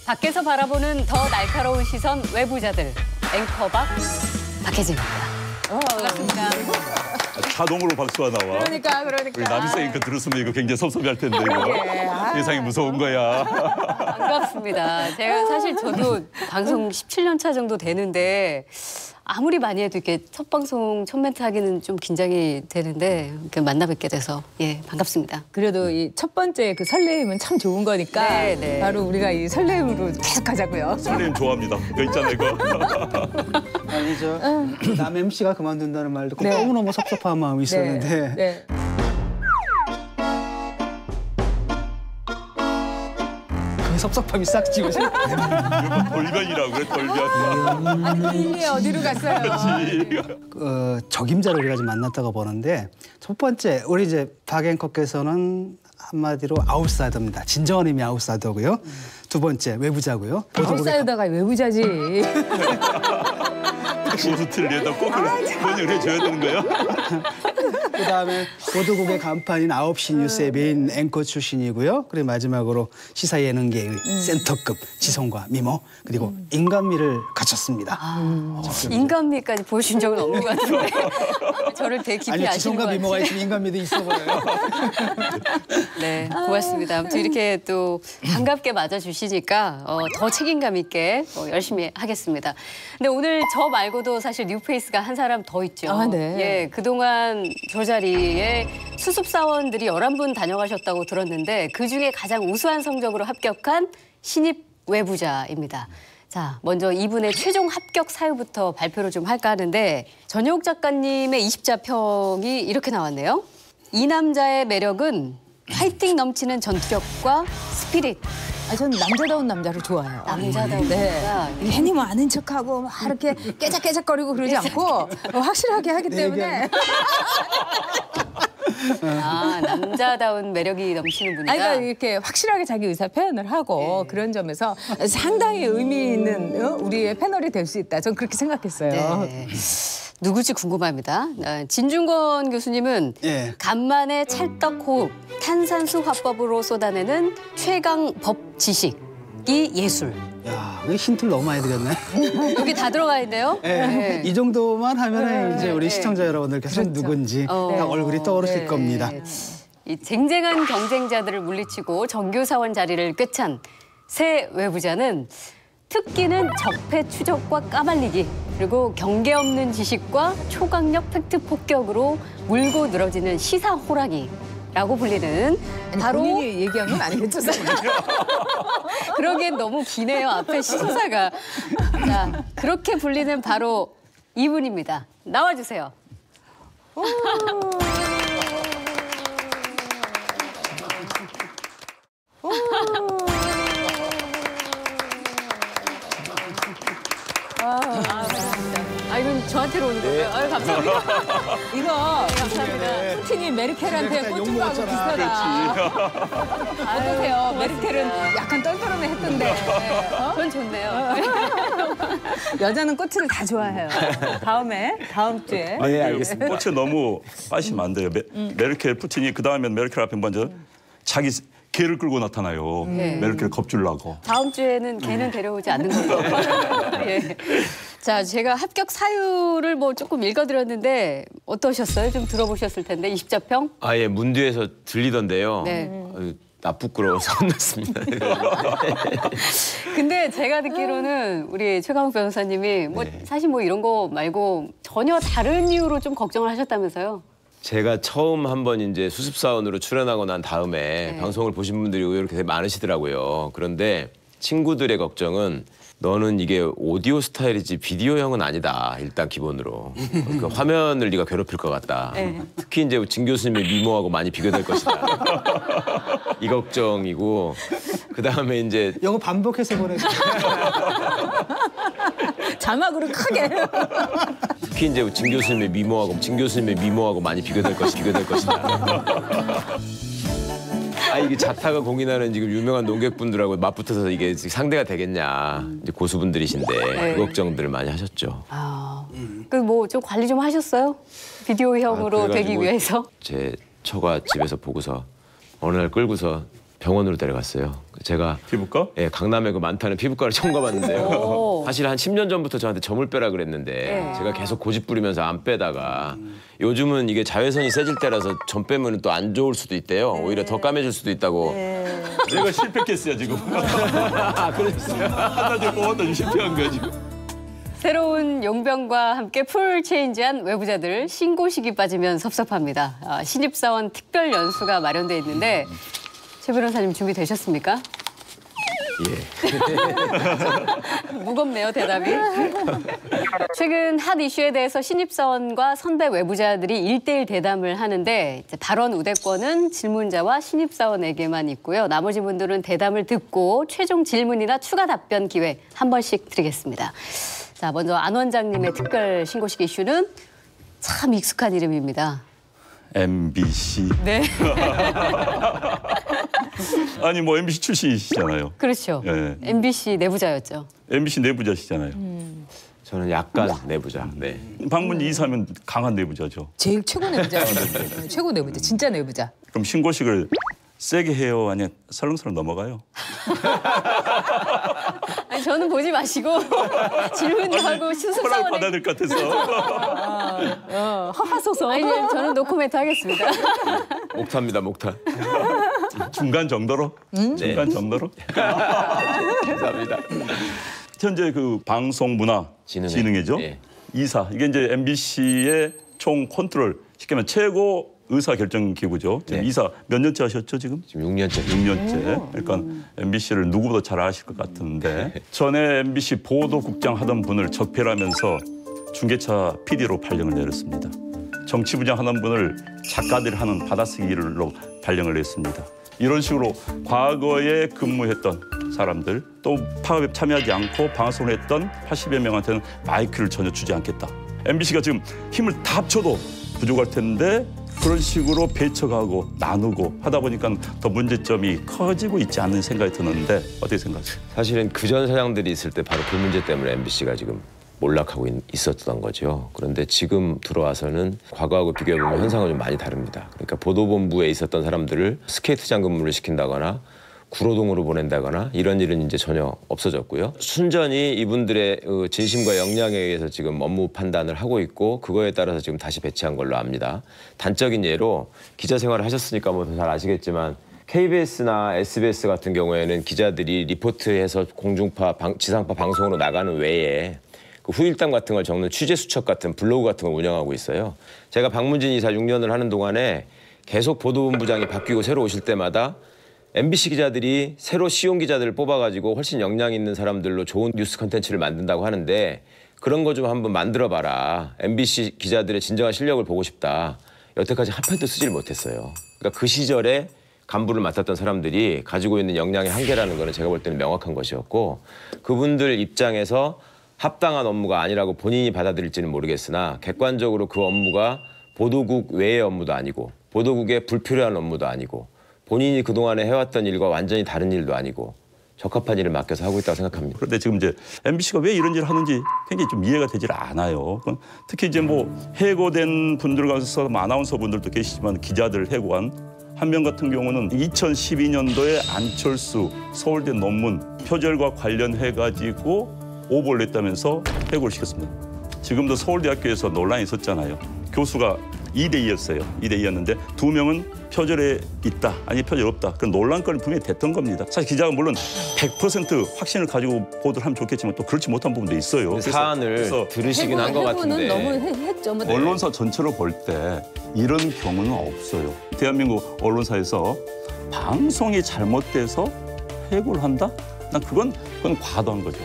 밖에서 바라보는 더 날카로운 시선 외부자들 앵커박 박혜진입니다. 반갑습니다. 자동으로 박수가 나와. 그러니까. 우리 남희석 앵커 들었으면 이거 굉장히 섭섭할 텐데 이거. 세상이 무서운 거야. 반갑습니다. 제가 사실 저도 방송 17년 차 정도 되는데 아무리 많이 해도 이렇게 첫 방송 첫 멘트 하기는 좀 긴장이 되는데 이렇게 만나 뵙게 돼서 반갑습니다. 그래도 이 첫 번째 그 설레임은 참 좋은 거니까 네. 바로 우리가 이 설레임으로 계속 가자고요. 설레임 좋아합니다. 그거 있잖아요, 이거. 아니 남 MC가 그만둔다는 말 듣고 너무너무 섭섭한 마음이 있었는데 네. 그 섭섭함이 싹 지워져. 돌변이라고 그래, 돌변. 아니 이게 어디로 갔어요? 적임자를 우리가 지금 만났다고 보는데 첫 번째 우리 이제 박 앵커께서는 한마디로 아웃사이더입니다. 진정한 의미 아웃사이더고요. 두 번째 외부자고요. 아웃사이더가 외부자지. 고스트리에다 꼭 번역을 해줘야 되는 거야? 그다음에 보도국의 간판인 9시 뉴스의 메인 앵커 출신이고요. 그리고 마지막으로 시사 예능계의 센터급 지성과 미모 그리고 인간미를 갖췄습니다. 인간미까지 보여준 적은 없는 것 같은데 저를 되게 깊이 아니 아시는 지성과 것 미모가 같아요. 있으면 인간미도 있어 보여요. 네, 고맙습니다. 아무튼 이렇게 또 반갑게 맞아주시니까 더 책임감 있게 열심히 하겠습니다. 근데 오늘 저 말고도 사실 뉴페이스가 한 사람 더 있죠. 아, 네. 그동안 저 자리에 수습사원들이 11분 다녀가셨다고 들었는데 그중에 가장 우수한 성적으로 합격한 신입 외부자입니다. 자, 먼저 이분의 최종 합격 사유부터 발표를 좀 할까 하는데 전효옥 작가님의 20자 평이 이렇게 나왔네요. 이 남자의 매력은 파이팅 넘치는 전투력과 스피릿. 저는 남자다운 남자를 좋아해요. 남자다운 남자. 괜히 뭐 아는 척하고 막 이렇게 깨작깨작거리고 그러지 않고 확실하게 하기 때문에. 남자다운 매력이 넘치는 분이다. 그러니까 이렇게 확실하게 자기 의사 표현을 하고 그런 점에서 상당히 의미 있는 우리의 패널이 될 수 있다. 전 그렇게 생각했어요. 네. 누구지 궁금합니다. 진중권 교수님은 간만에 찰떡호흡, 탄산수 화법으로 쏟아내는 최강 법 지식이 예술. 야, 왜 힌트를 너무 많이 드렸네. 여기 다 들어가 있네요. 네. 이 정도만 하면 이제 우리 시청자 여러분들께서 누군지 딱 얼굴이 떠오르실 겁니다. 이 쟁쟁한 경쟁자들을 물리치고 정규사원 자리를 꿰찬 새 외부자는 특기는 적폐 추적과 까발리기 그리고 경계 없는 지식과 초강력 팩트 폭격으로 물고 늘어지는 시사 호랑이라고 불리는 바로 본인이 얘기한 건 아니겠죠? 그러기엔 너무 기네요 앞에 시사가. 자, 그렇게 불리는 바로 이분입니다. 나와주세요. 이건 저한테로 오는 거예요. 감사합니다. 이거 감사합니다. 푸틴이 메르켈한테 꽂은 거하고 비슷하다. 어떠세요? 메르켈은 약간 떨떠름해 했던데. 전 좋네요. 여자는 꽃을 다 좋아해요. 다음 주에. 네, 알겠습니다. 꽃에 너무 빠지시면 안 돼요. 메르켈, 푸틴이 그다음엔 메르켈 앞에 먼저 자기 개를 끌고 나타나요. 메르켈 겁주려고. 다음 주에는 걔는 데려오지 않는 거예요. 예. 자, 제가 합격 사유를 뭐 조금 읽어드렸는데 어떠셨어요? 좀 들어보셨을 텐데 20자평? 문 뒤에서 들리던데요. 네. 나 부끄러워서 혼났습니다. 근데 제가 듣기로는 우리 최강욱 변호사님이 사실 뭐 이런 거 말고 전혀 다른 이유로 좀 걱정을 하셨다면서요? 제가 처음 한번 이제 수습사원으로 출연하고 난 다음에 방송을 보신 분들이 의외로 되게 많으시더라고요. 그런데 친구들의 걱정은 너는 이게 오디오 스타일이지 비디오형은 아니다. 일단 기본으로. 그 화면을 네가 괴롭힐 것 같다. 특히 이제 진 교수님의 미모하고 많이 비교될 것이다. 이 걱정이고 그다음에 이제 영어 반복해서 보내세요. 자막으로 크게. 특히 이제 진 교수님의 미모하고 많이 비교될 것이다. 이게 자타가 공인하는 지금 유명한 농객분들하고 맞붙어서 이게 상대가 되겠냐. 이제 고수분들이신데 그 걱정들을 많이 하셨죠. 그 뭐 좀 관리 좀 하셨어요? 비디오형으로 되기 위해서? 제 처가 집에서 보고서 어느 날 끌고서 병원으로 데려갔어요. 제가 피부과? 예, 강남에 그 많다는 피부과를 처음 가봤는데요. 사실 한 10년 전부터 저한테 점을 빼라 그랬는데 제가 계속 고집 부리면서 안 빼다가 요즘은 이게 자외선이 세질 때라서 점 빼면 또 안 좋을 수도 있대요. 오히려 더 까매질 수도 있다고. 내가 실패했어요 지금. 그랬어요. 하나 좀 뽑았더니 실패한 거야 지금. 새로운 용병과 함께 풀 체인지한 외부자들 신고식이 빠지면 섭섭합니다. 신입사원 특별 연수가 마련돼 있는데 최 변호사님 준비되셨습니까? 예. 무겁네요 대답이. 최근 핫 이슈에 대해서 신입사원과 선배 외부자들이 1대1 대담을 하는데 이제 발언 우대권은 질문자와 신입사원에게만 있고요. 나머지 분들은 대담을 듣고 최종 질문이나 추가 답변 기회 한 번씩 드리겠습니다. 자, 먼저 안 원장님의 특별 신고식 이슈는 참 익숙한 이름입니다. MBC. 네. 아니 뭐 MBC 출신이시잖아요. 그렇죠. 예. MBC 내부자였죠. MBC 내부자시잖아요. 저는 약간 내부자. 네. 방문지 이사면 강한 내부자죠. 제일 최고 내부자. 최고 내부자. 진짜 내부자. 그럼 신고식을 세게 해요? 아니 설렁설렁 넘어가요? 아니, 저는 보지 마시고 질문도 하고 허락 수습사원에 받아야 될 것 같아서. 허하소서. 아니 저는 노코멘트 하겠습니다. 목타입니다, 목타. 중간 정도로? 중간 정도로? 감사합니다. 현재 그 방송문화진흥회죠. 예. 이사 이게 이제 MBC의 총 컨트롤 시키면 최고 의사 결정 기구죠. 지금 네. 이사 몇 년째 하셨죠 지금? 지금 6년째. 6년째. 그러니까 MBC를 누구보다 잘 아실 것 같은데 전에 MBC 보도국장 하던 분을 적폐라면서 중계차 PD로 발령을 내렸습니다. 정치부장 하는 분을 작가들이 하는 받아쓰기로 발령을 냈습니다. 이런 식으로 과거에 근무했던 사람들 또 파업에 참여하지 않고 방송을 했던 80여 명한테는 마이크를 전혀 주지 않겠다. MBC가 지금 힘을 다 합쳐도 부족할 텐데 그런 식으로 배척하고 나누고 하다 보니까 더 문제점이 커지고 있지 않는 생각이 드는데 어떻게 생각하세요? 사실은 그전 사장들이 있을 때 바로 그 문제 때문에 MBC가 지금 몰락하고 있었던 거죠. 그런데 지금 들어와서는 과거하고 비교해보면 현상은 좀 많이 다릅니다. 그러니까 보도본부에 있었던 사람들을 스케이트장 근무를 시킨다거나 구로동으로 보낸다거나 이런 일은 이제 전혀 없어졌고요. 순전히 이분들의 진심과 역량에 의해서 지금 업무 판단을 하고 있고 그거에 따라서 지금 다시 배치한 걸로 압니다. 단적인 예로 기자 생활을 하셨으니까 뭐 더 잘 아시겠지만 KBS나 SBS 같은 경우에는 기자들이 리포트해서 공중파, 지상파 방송으로 나가는 외에 그 후일담 같은 걸 적는 취재 수첩 같은 블로그 같은 걸 운영하고 있어요. 제가 박문진 이사 6년을 하는 동안에 계속 보도본부장이 바뀌고 새로 오실 때마다 MBC 기자들이 새로 시용 기자들을 뽑아가지고 훨씬 역량 있는 사람들로 좋은 뉴스 컨텐츠를 만든다고 하는데 그런 거 좀 한번 만들어봐라. MBC 기자들의 진정한 실력을 보고 싶다. 여태까지 한 편도 쓰질 못했어요. 그러니까 그 시절에 간부를 맡았던 사람들이 가지고 있는 역량의 한계라는 거는 제가 볼 때는 명확한 것이었고 그분들 입장에서 합당한 업무가 아니라고 본인이 받아들일지는 모르겠으나 객관적으로 그 업무가 보도국 외의 업무도 아니고 보도국에 불필요한 업무도 아니고 본인이 그동안에 해왔던 일과 완전히 다른 일도 아니고 적합한 일을 맡겨서 하고 있다고 생각합니다. 그런데 지금 이제 MBC가 왜 이런 일을 하는지 굉장히 좀 이해가 되질 않아요. 특히 이제 뭐 해고된 분들 가서 아나운서 분들도 계시지만 기자들 해고한 한 명 같은 경우는 2012년도에 안철수 서울대 논문 표절과 관련해가지고 오보를 냈다면서 해고를 시켰습니다. 지금도 서울대학교에서 논란이 있었잖아요. 교수가 2대2였어요. 2대2였는데 2명은 표절에 있다, 아니 표절 없다. 그런 논란거리 분명히 됐던 겁니다. 사실 기자가 물론 100% 확신을 가지고 보도를 하면 좋겠지만 또 그렇지 못한 부분도 있어요. 사안을 들으시긴 한 것 같은데. 너무 했죠. 뭐. 언론사 전체로 볼 때 이런 경우는 없어요. 대한민국 언론사에서 방송이 잘못돼서 해고를 한다? 난 그건 과도한 거죠.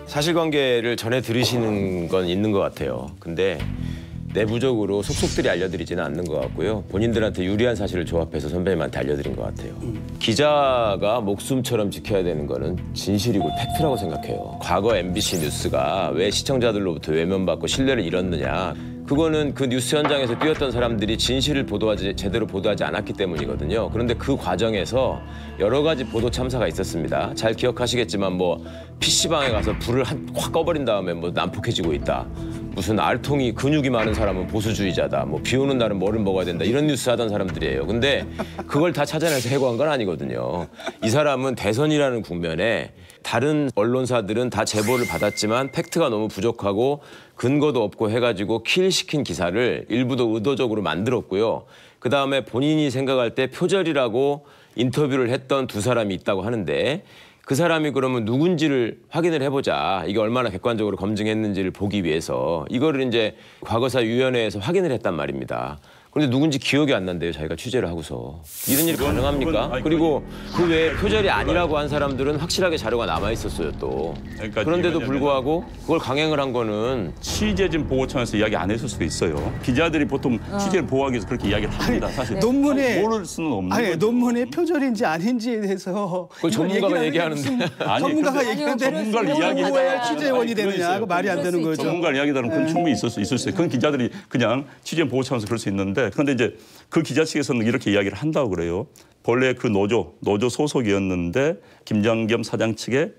사실관계를 전해 들으시는 건 있는 것 같아요. 근데 내부적으로 속속들이 알려드리지는 않는 것 같고요. 본인들한테 유리한 사실을 조합해서 선배님한테 알려드린 것 같아요. 기자가 목숨처럼 지켜야 되는 거는 진실이고 팩트라고 생각해요. 과거 MBC 뉴스가 왜 시청자들로부터 외면받고 신뢰를 잃었느냐. 그거는 그 뉴스 현장에서 뛰었던 사람들이 진실을 제대로 보도하지 않았기 때문이거든요. 그런데 그 과정에서 여러 가지 보도 참사가 있었습니다. 잘 기억하시겠지만 뭐 PC방에 가서 불을 확 꺼버린 다음에 뭐 난폭해지고 있다. 무슨 알통이 근육이 많은 사람은 보수주의자다. 뭐 비 오는 날은 뭐를 먹어야 된다. 이런 뉴스 하던 사람들이에요. 근데 그걸 다 찾아내서 해고한 건 아니거든요. 이 사람은 대선이라는 국면에 다른 언론사들은 다 제보를 받았지만 팩트가 너무 부족하고 근거도 없고 해가지고 킬시킨 기사를 일부도 의도적으로 만들었고요. 그다음에 본인이 생각할 때 표절이라고 인터뷰를 했던 두 사람이 있다고 하는데 그 사람이 그러면 누군지를 확인을 해보자. 이게 얼마나 객관적으로 검증했는지를 보기 위해서 이거를 이제 과거사위원회에서 확인을 했단 말입니다. 그런데 누군지 기억이 안 난대요. 자기가 취재를 하고서. 이런 일이 가능합니까? 그리고 그 외에 표절이 아니라고 한 사람들은 확실하게 자료가 남아있었어요 또. 그러니까 그런데도 불구하고 그걸 강행을 한 거는 취재진 보호청에서 이야기 안 했을 수도 있어요. 기자들이 보통 취재를 보호하기 위해서 그렇게 이야기를 합니다. 사실 논문에 모를 수는 없는 아니 거죠. 논문에 표절인지 아닌지에 대해서 그걸 전문가가 얘기하는데. 아니, 전문가가 근데 얘기하는데 전문가를 이야기하다가 뭐야 취재원이 되느냐 그러니까 그 말이 안 되는 거죠. 전문가를 이야기하다는 그건 충분히 있을 수 있어요. 그건 기자들이 그냥 취재 보호청에서 그럴 수 있는데 그런데 이제 그 기자 측에서는 이렇게 이야기를 한다고 그래요. 본래 그 노조 소속이었는데 김장겸 사장 측에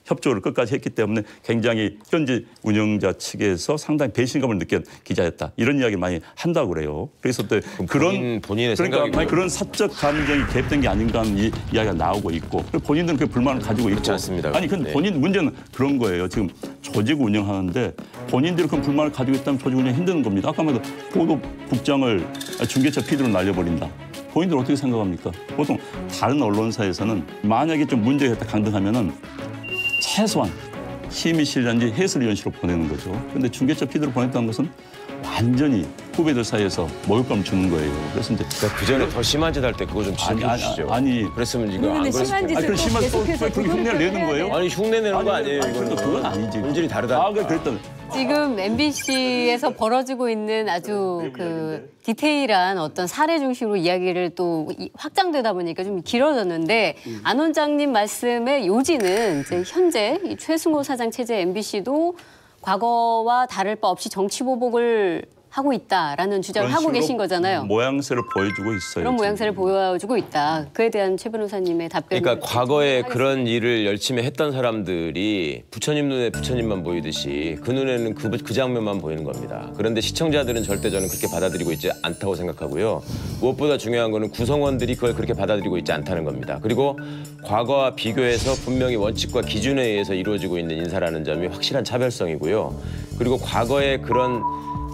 협조를 끝까지 했기 때문에 굉장히 현재 운영자 측에서 상당히 배신감을 느낀 기자였다. 이런 이야기를 많이 한다고 그래요. 그래서 또 그런 본인의 그러니까 생각이고요. 그런 사적 감정이 개입된 게 아닌가 하는 이야기가 나오고 있고 본인들은 그 불만을 가지고 있고 그렇지 않습니다. 아니 근데 네. 본인 문제는 그런 거예요. 지금 조직 운영하는데 본인들이 그 불만을 가지고 있다면 조직 운영 힘드는 겁니다. 아까 말도 보도국장을 중계처 PD로 날려버린다. 본인들 어떻게 생각합니까? 보통 다른 언론사에서는 만약에 좀 문제가 있다 강등하면은 최소한 심의실장지 해설위원실로 보내는 거죠. 그런데 중계처 PD로 보냈다는 것은 완전히 후배들 사이에서 모욕감을 주는 거예요. 그래서 이제 그 전에 더 심한 짓 할 때 그거 좀 지적해 주시죠. 그랬으면 이거 안 근데 그랬을 심한 텐데. 짓을 그런 또 심한 계속해서 그렇게 흉내를 내는 거예요? 아니 흉내 내는 거 아니에요. 그래도 그건 아니지. 본질이 다르다. 그랬더니 지금 MBC에서 벌어지고 있는 아주 그 디테일한 어떤 사례 중심으로 이야기를 또 확장되다 보니까 좀 길어졌는데 안 원장님 말씀의 요지는 이제 현재 이 최승호 사장 체제 MBC도 과거와 다를 바 없이 정치 보복을 하고 있다라는 주장을 그런 하고 식으로 계신 거잖아요. 모양새를 보여주고 있어요. 그런 지금. 모양새를 보여주고 있다. 그에 대한 최 변호사님의 답변. 그러니까 과거에 그런 일을 열심히 했던 사람들이 부처님 눈에 부처님만 보이듯이 그 눈에는 그 장면만 보이는 겁니다. 그런데 시청자들은 절대 저는 그렇게 받아들이고 있지 않다고 생각하고요. 무엇보다 중요한 거는 구성원들이 그걸 그렇게 받아들이고 있지 않다는 겁니다. 그리고 과거와 비교해서 분명히 원칙과 기준에 의해서 이루어지고 있는 인사라는 점이 확실한 차별성이고요. 그리고 과거에 그런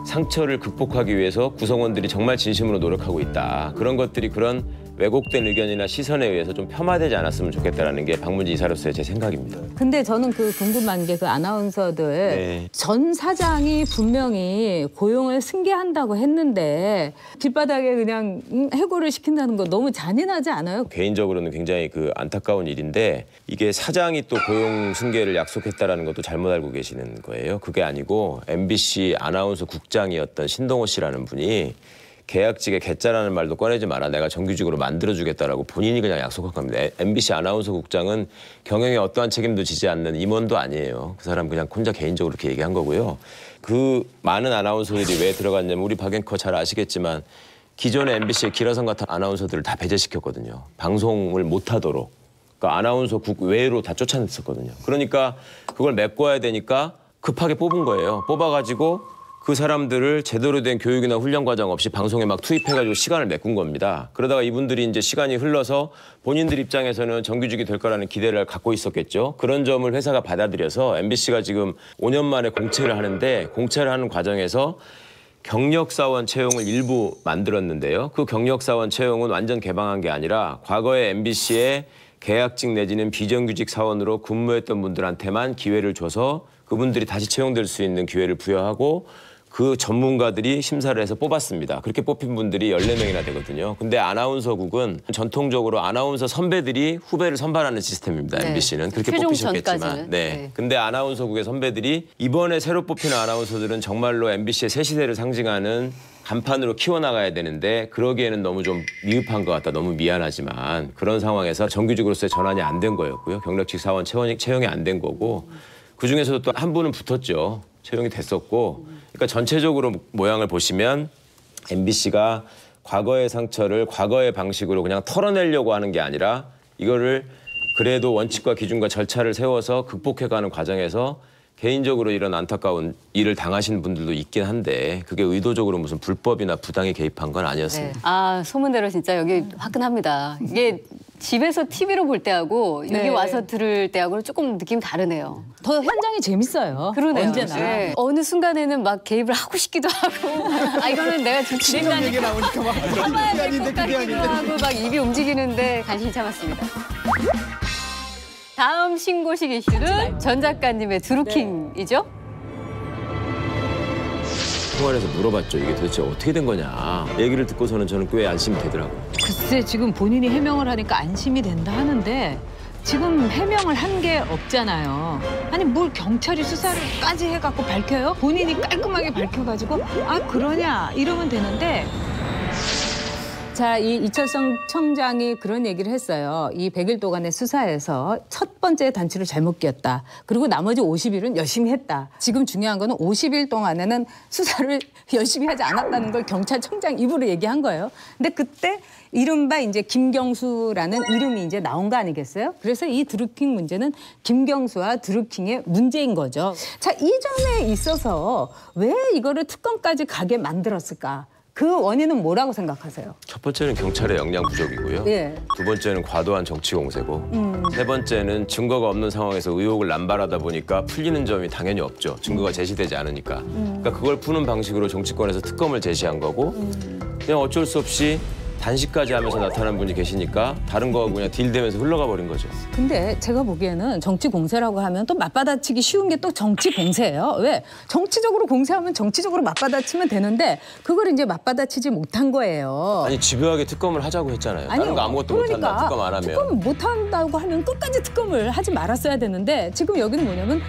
상처를 극복하기 위해서 구성원들이 정말 진심으로 노력하고 있다. 그런 것들이 그런 왜곡된 의견이나 시선에 의해서 좀 폄하되지 않았으면 좋겠다라는 게 박문지 이사로서의 제 생각입니다. 근데 저는 그 궁금한 게 그 아나운서들 네. 전 사장이 분명히 고용을 승계한다고 했는데 길바닥에 그냥 해고를 시킨다는 거 너무 잔인하지 않아요? 개인적으로는 굉장히 그 안타까운 일인데 이게 사장이 또 고용 승계를 약속했다라는 것도 잘못 알고 계시는 거예요. 그게 아니고 MBC 아나운서 국장이었던 신동호 씨라는 분이 계약직에 개짜라는 말도 꺼내지 마라. 내가 정규직으로 만들어주겠다라고 본인이 그냥 약속한 겁니다. MBC 아나운서 국장은 경영에 어떠한 책임도 지지 않는 임원도 아니에요. 그 사람 그냥 혼자 개인적으로 그렇게 얘기한 거고요. 그 많은 아나운서들이 왜 들어갔냐면 우리 박 앵커 잘 아시겠지만 기존의 MBC의 기라성 같은 아나운서들을 다 배제시켰거든요. 방송을 못하도록. 그러니까 아나운서국 외로 다 쫓아냈었거든요. 그러니까 그걸 메꿔야 되니까 급하게 뽑은 거예요. 뽑아가지고 그 사람들을 제대로 된 교육이나 훈련 과정 없이 방송에 막 투입해가지고 시간을 메꾼 겁니다. 그러다가 이분들이 이제 시간이 흘러서 본인들 입장에서는 정규직이 될 거라는 기대를 갖고 있었겠죠. 그런 점을 회사가 받아들여서 MBC가 지금 5년 만에 공채를 하는데 공채를 하는 과정에서 경력사원 채용을 일부 만들었는데요. 그 경력사원 채용은 완전 개방한 게 아니라 과거에 MBC에 계약직 내지는 비정규직 사원으로 근무했던 분들한테만 기회를 줘서 그분들이 다시 채용될 수 있는 기회를 부여하고 그 전문가들이 심사를 해서 뽑았습니다. 그렇게 뽑힌 분들이 14명이나 되거든요. 근데 아나운서국은 전통적으로 아나운서 선배들이 후배를 선발하는 시스템입니다. 네. MBC는. 그렇게 최종 뽑히셨겠지만. 전까지는. 네. 네. 근데 아나운서국의 선배들이 이번에 새로 뽑히는 아나운서들은 정말로 MBC의 새 시대를 상징하는 간판으로 키워나가야 되는데 그러기에는 너무 좀 미흡한 것 같다. 너무 미안하지만 그런 상황에서 정규직으로서의 전환이 안 된 거였고요. 경력직 사원 채용이 안 된 거고 그중에서도 또 한 분은 붙었죠. 채용이 됐었고 그러니까 전체적으로 모양을 보시면 MBC가 과거의 상처를 과거의 방식으로 그냥 털어내려고 하는 게 아니라 이거를 그래도 원칙과 기준과 절차를 세워서 극복해가는 과정에서 개인적으로 이런 안타까운 일을 당하신 분들도 있긴 한데 그게 의도적으로 무슨 불법이나 부당에 개입한 건 아니었습니다. 네. 아, 소문대로 진짜 여기 화끈합니다. 이게 집에서 TV로 볼 때하고 여기 네. 와서 들을 때하고는 조금 느낌 다르네요. 더 현장이 재밌어요. 그러네요. 언제나. 네. 어느 순간에는 막 개입을 하고 싶기도 하고 아 이거는 내가 좀 신경 얘기 나오니까 막 참아야 될 아닌데 것 그게 같기도 아닌데. 하고 막 입이 움직이는데 간신히 참았습니다. 다음 신고식 이슈는 전 작가님의 드루킹이죠? 통화를 해서 물어봤죠. 이게 도대체 어떻게 된 거냐. 얘기를 듣고서는 저는 꽤 안심이 되더라고요. 글쎄 지금 본인이 해명을 하니까 안심이 된다 하는데 지금 해명을 한 게 없잖아요. 아니 뭘 경찰이 수사를까지 해갖고 밝혀요? 본인이 깔끔하게 밝혀가지고 아 그러냐 이러면 되는데 자, 이 이철성 청장이 그런 얘기를 했어요. 이 100일 동안의 수사에서 첫 번째 단추를 잘못 끼웠다. 그리고 나머지 50일은 열심히 했다. 지금 중요한 거는 50일 동안에는 수사를 열심히 하지 않았다는 걸 경찰청장 입으로 얘기한 거예요. 근데 그때 이른바 이제 김경수라는 이름이 이제 나온 거 아니겠어요? 그래서 이 드루킹 문제는 김경수와 드루킹의 문제인 거죠. 자, 이전에 있어서 왜 이거를 특검까지 가게 만들었을까? 그 원인은 뭐라고 생각하세요? 첫 번째는 경찰의 역량 부족이고요. 예. 두 번째는 과도한 정치 공세고 세 번째는 증거가 없는 상황에서 의혹을 남발하다 보니까 풀리는 점이 당연히 없죠. 증거가 제시되지 않으니까. 그러니까 그걸 푸는 방식으로 정치권에서 특검을 제시한 거고 그냥 어쩔 수 없이 단식까지 하면서 나타난 분이 계시니까 다른 거하고 그냥 딜되면서 흘러가 버린 거죠. 근데 제가 보기에는 정치 공세라고 하면 또 맞받아치기 쉬운 게 또 정치 공세예요. 왜? 정치적으로 공세하면 정치적으로 맞받아치면 되는데 그걸 이제 맞받아치지 못한 거예요. 아니 집요하게 특검을 하자고 했잖아요. 다른 거 아무것도 못한다. 특검 안 하면. 특검 못한다고 하면 끝까지 특검을 하지 말았어야 되는데 지금 여기는 뭐냐면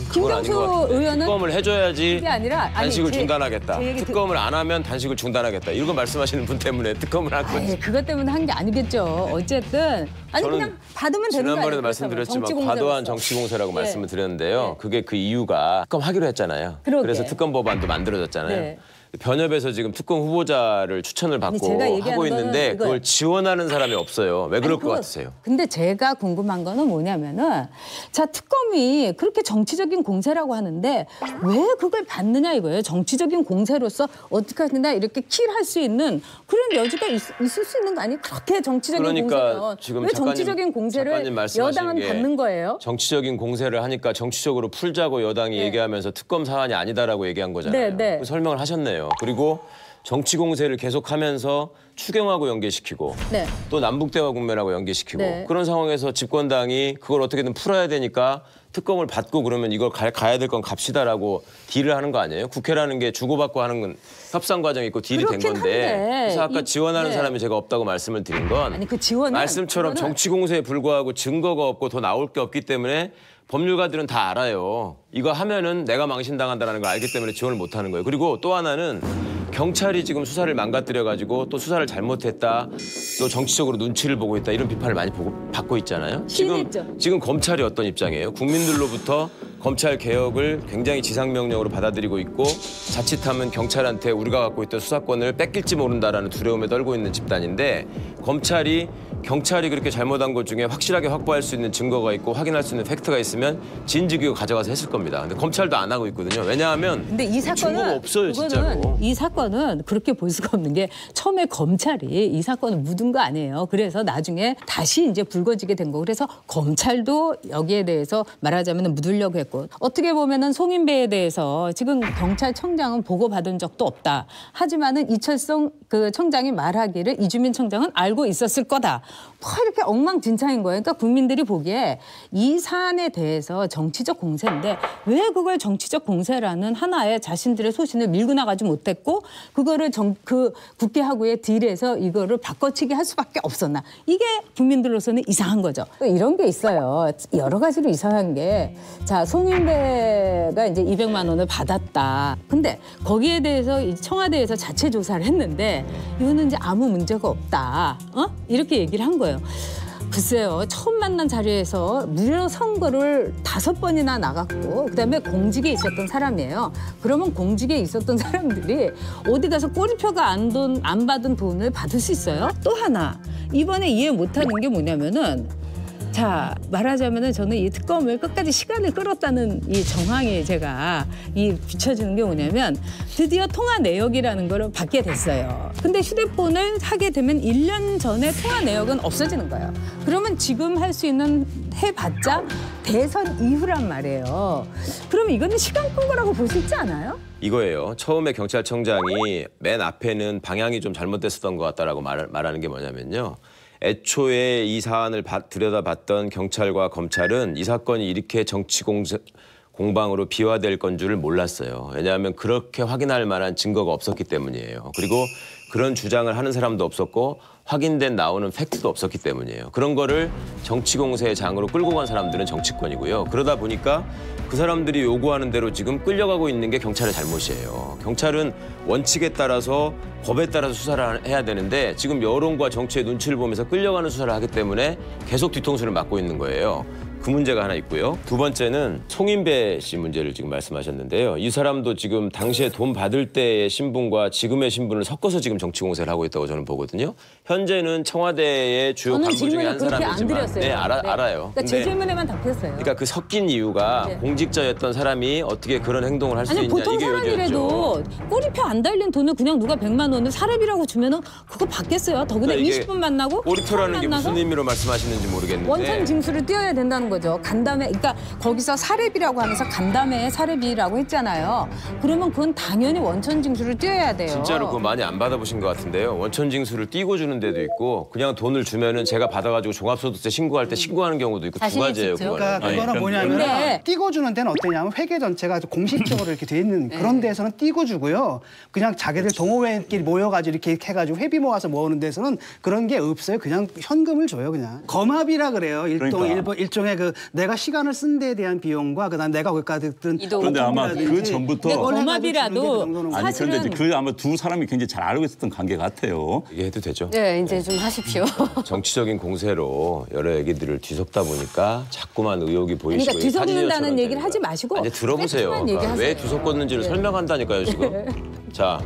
그건 아닌 것 김경수 같은데. 의원은 특검을 해줘야지 그게 아니라 아니, 단식을 제 중단하겠다. 얘기 특검을 안 하면 단식을 중단하겠다. 이런 거 말씀하시는 분 때문에 특검을 한 거지. 아니, 그것 때문에 한 게 아니겠죠. 어쨌든 아니 저는 그냥 받으면 되는 거 아니에요. 지난번에도 말씀드렸지만 과도한 정치 공세라고 예. 말씀을 드렸는데요. 그게 그 이유가 특검 하기로 했잖아요. 그러게. 그래서 특검 법안도 만들어졌잖아요. 네. 변협에서 지금 특검 후보자를 추천을 받고 제가 얘기하는 하고 있는데 거는 그걸 이거예요. 지원하는 사람이 없어요. 왜 그럴 것 같으세요? 근데 제가 궁금한 거는 뭐냐면은 자 특검이 그렇게 정치적인 공세라고 하는데 왜 그걸 받느냐 이거예요. 정치적인 공세로서 어떻게 하느냐 이렇게 킬할 수 있는 그런 여지가 있을 수 있는 거 아니에요? 그렇게 정치적인 그러니까 공세면 지금 왜 정치적인 공세를 작가님 말씀하신 여당은 게 받는 거예요? 정치적인 공세를 하니까 정치적으로 풀자고 여당이 얘기하면서 특검 사안이 아니다라고 얘기한 거잖아요. 네. 그 설명을 하셨네요. 그리고 정치 공세를 계속하면서 추경하고 연계시키고 네. 또 남북 대화 국면하고 연계시키고 네. 그런 상황에서 집권당이 그걸 어떻게든 풀어야 되니까 특검을 받고 그러면 이걸 가야 될 건 갑시다라고 딜을 하는 거 아니에요? 국회라는 게 주고받고 하는 건 협상 과정이 있고 딜이 된 그렇긴 건데 한데 그래서 아까 지원하는 네. 사람이 제가 없다고 말씀을 드린 건 아니 그 지원은 말씀처럼 그거는- 정치 공세에 불과하고 증거가 없고 더 나올 게 없기 때문에 법률가들은 다 알아요. 이거 하면은 내가 망신당한다는 걸 알기 때문에 지원을 못 하는 거예요. 그리고 또 하나는 경찰이 지금 수사를 망가뜨려가지고 또 수사를 잘못했다. 또 정치적으로 눈치를 보고 있다. 이런 비판을 많이 받고 있잖아요. 시인했죠. 지금 검찰이 어떤 입장이에요? 국민들로부터 검찰 개혁을 굉장히 지상명령으로 받아들이고 있고 자칫하면 경찰한테 우리가 갖고 있던 수사권을 뺏길지 모른다라는 두려움에 떨고 있는 집단인데 경찰이 그렇게 잘못한 것 중에 확실하게 확보할 수 있는 증거가 있고 확인할 수 있는 팩트가 있으면 진즉이고 가져가서 했을 겁니다. 근데 검찰도 안 하고 있거든요. 왜냐하면 근데 이 사건은 증거가 없어요, 그거는 진짜로. 이 사건은 그렇게 볼 수가 없는 게 처음에 검찰이 이 사건을 묻은 거 아니에요. 그래서 나중에 다시 이제 불거지게 된 거. 그래서 검찰도 여기에 대해서 말하자면 묻으려고 했고 어떻게 보면은 송인배에 대해서 지금 경찰청장은 보고받은 적도 없다. 하지만은 이철성 그 청장이 말하기를 이주민 청장은 알고 있었을 거다. 뭐 이렇게 엉망진창인 거예요. 그러니까 국민들이 보기에 이 사안에 대해서 정치적 공세인데 왜 그걸 정치적 공세라는 하나의 자신들의 소신을 밀고 나가지 못했고 그거를 그 국회하고의 딜에서 이거를 바꿔치기 할 수밖에 없었나. 이게 국민들로서는 이상한 거죠. 또 이런 게 있어요. 여러 가지로 이상한 게 자, 송인배가 이제 200만 원을 받았다. 근데 거기에 대해서 이 청와대에서 자체 조사를 했는데 이거는 이제 아무 문제가 없다. 이렇게 얘기를 한 거예요. 글쎄요. 처음 만난 자리에서 무려 선거를 5번이나 나갔고 그다음에 공직에 있었던 사람이에요. 그러면 공직에 있었던 사람들이 어디 가서 꼬리표가 안 받은 돈을 받을 수 있어요? 또 하나. 이번에 이해 못하는 게 뭐냐면은 자, 말하자면은 저는 이 특검을 끝까지 시간을 끌었다는 이 정황이 제가 비춰지는 게 뭐냐면 드디어 통화 내역이라는 걸 받게 됐어요. 근데 휴대폰을 하게 되면 1년 전에 통화 내역은 없어지는 거예요. 그러면 지금 할 수 있는 해봤자 대선 이후란 말이에요. 그러면 이거는 시간 끈 거라고 볼 수 있지 않아요? 이거예요. 처음에 경찰청장이 맨 앞에는 방향이 좀 잘못됐었던 것 같다라고 말하는 게 뭐냐면요. 애초에 이 사안을 들여다봤던 경찰과 검찰은 이 사건이 이렇게 정치 공방으로 비화될 건 줄을 몰랐어요. 왜냐하면 그렇게 확인할 만한 증거가 없었기 때문이에요. 그리고 그런 주장을 하는 사람도 없었고 확인된 나오는 팩트도 없었기 때문이에요. 그런 거를 정치 공세의 장으로 끌고 간 사람들은 정치권이고요. 그러다 보니까 그 사람들이 요구하는 대로 지금 끌려가고 있는 게 경찰의 잘못이에요. 경찰은 원칙에 따라서 법에 따라서 수사를 해야 되는데 지금 여론과 정치의 눈치를 보면서 끌려가는 수사를 하기 때문에 계속 뒤통수를 맞고 있는 거예요. 그 문제가 하나 있고요. 두 번째는 송인배 씨 문제를 지금 말씀하셨는데요. 이 사람도 지금 당시에 돈 받을 때의 신분과 지금의 신분을 섞어서 지금 정치 공세를 하고 있다고 저는 보거든요. 현재는 청와대의 주요 간부 중에 한 사람이지만 네, 알아요. 그러니까 제 질문에만 답했어요. 그러니까 그 섞인 이유가 네. 공직자였던 사람이 어떻게 그런 행동을 할 수 아니 있냐 보통 이게 사람이라도 요지였죠. 꼬리표 안 달린 돈을 그냥 누가 100만 원을 사례비라고 주면은 그거 받겠어요. 더구나 그러니까 이게 20분 만나고 꼬리표라는 게 만나서 무슨 의미로 말씀하시는지 모르겠는데 원천 징수를 띄어야 된다는 거죠. 간담회, 그러니까 거기서 사례비라고 하면서 간담회 사례비라고 했잖아요. 그러면 그건 당연히 원천 징수를 띄어야 돼요. 진짜로 그거 많이 안 받아보신 것 같은데요. 원천 징수를 띄고 주는 데도 있고 그냥 돈을 주면은 제가 받아가지고 종합소득세 신고할 때 신고하는 경우도 있고 두 자신이 가지예요. 직접? 그거는. 그러니까 그거는 아니, 뭐냐면 근데- 띄고 주는 데는 어떠냐면 회계 전체가 공식적으로 이렇게 돼 있는 그런 데에서는 띄고 주고요. 그냥 자기들 동호회끼리 모여가지고 이렇게 해가지고 회비 모아서 모으는 데서는 그런 게 없어요. 그냥 현금을 줘요, 그냥. 검합이라 그래요. 일종의 그 내가 시간을 쓴 데에 대한 비용과 그다음 내가 거기까지 든 이동. 그런데 아마 그 전부터 근데 검합이라도 아니 그런데 사실은 그 아마 두 사람이 굉장히 잘 알고 있었던 관계 같아요. 이게 해도 되죠. 네, 이제 좀 하십시오. 정치적인 공세로 여러 얘기들을 뒤섞다 보니까 자꾸만 의혹이 보이시고 그러니까 뒤섞는다는 사진녀처럼 얘기를 되는 하지 거예요. 마시고 아니, 들어보세요. 팩트만 그러니까 왜 얘기하세요. 뒤섞었는지를 네. 설명한다니까요 지금. 자,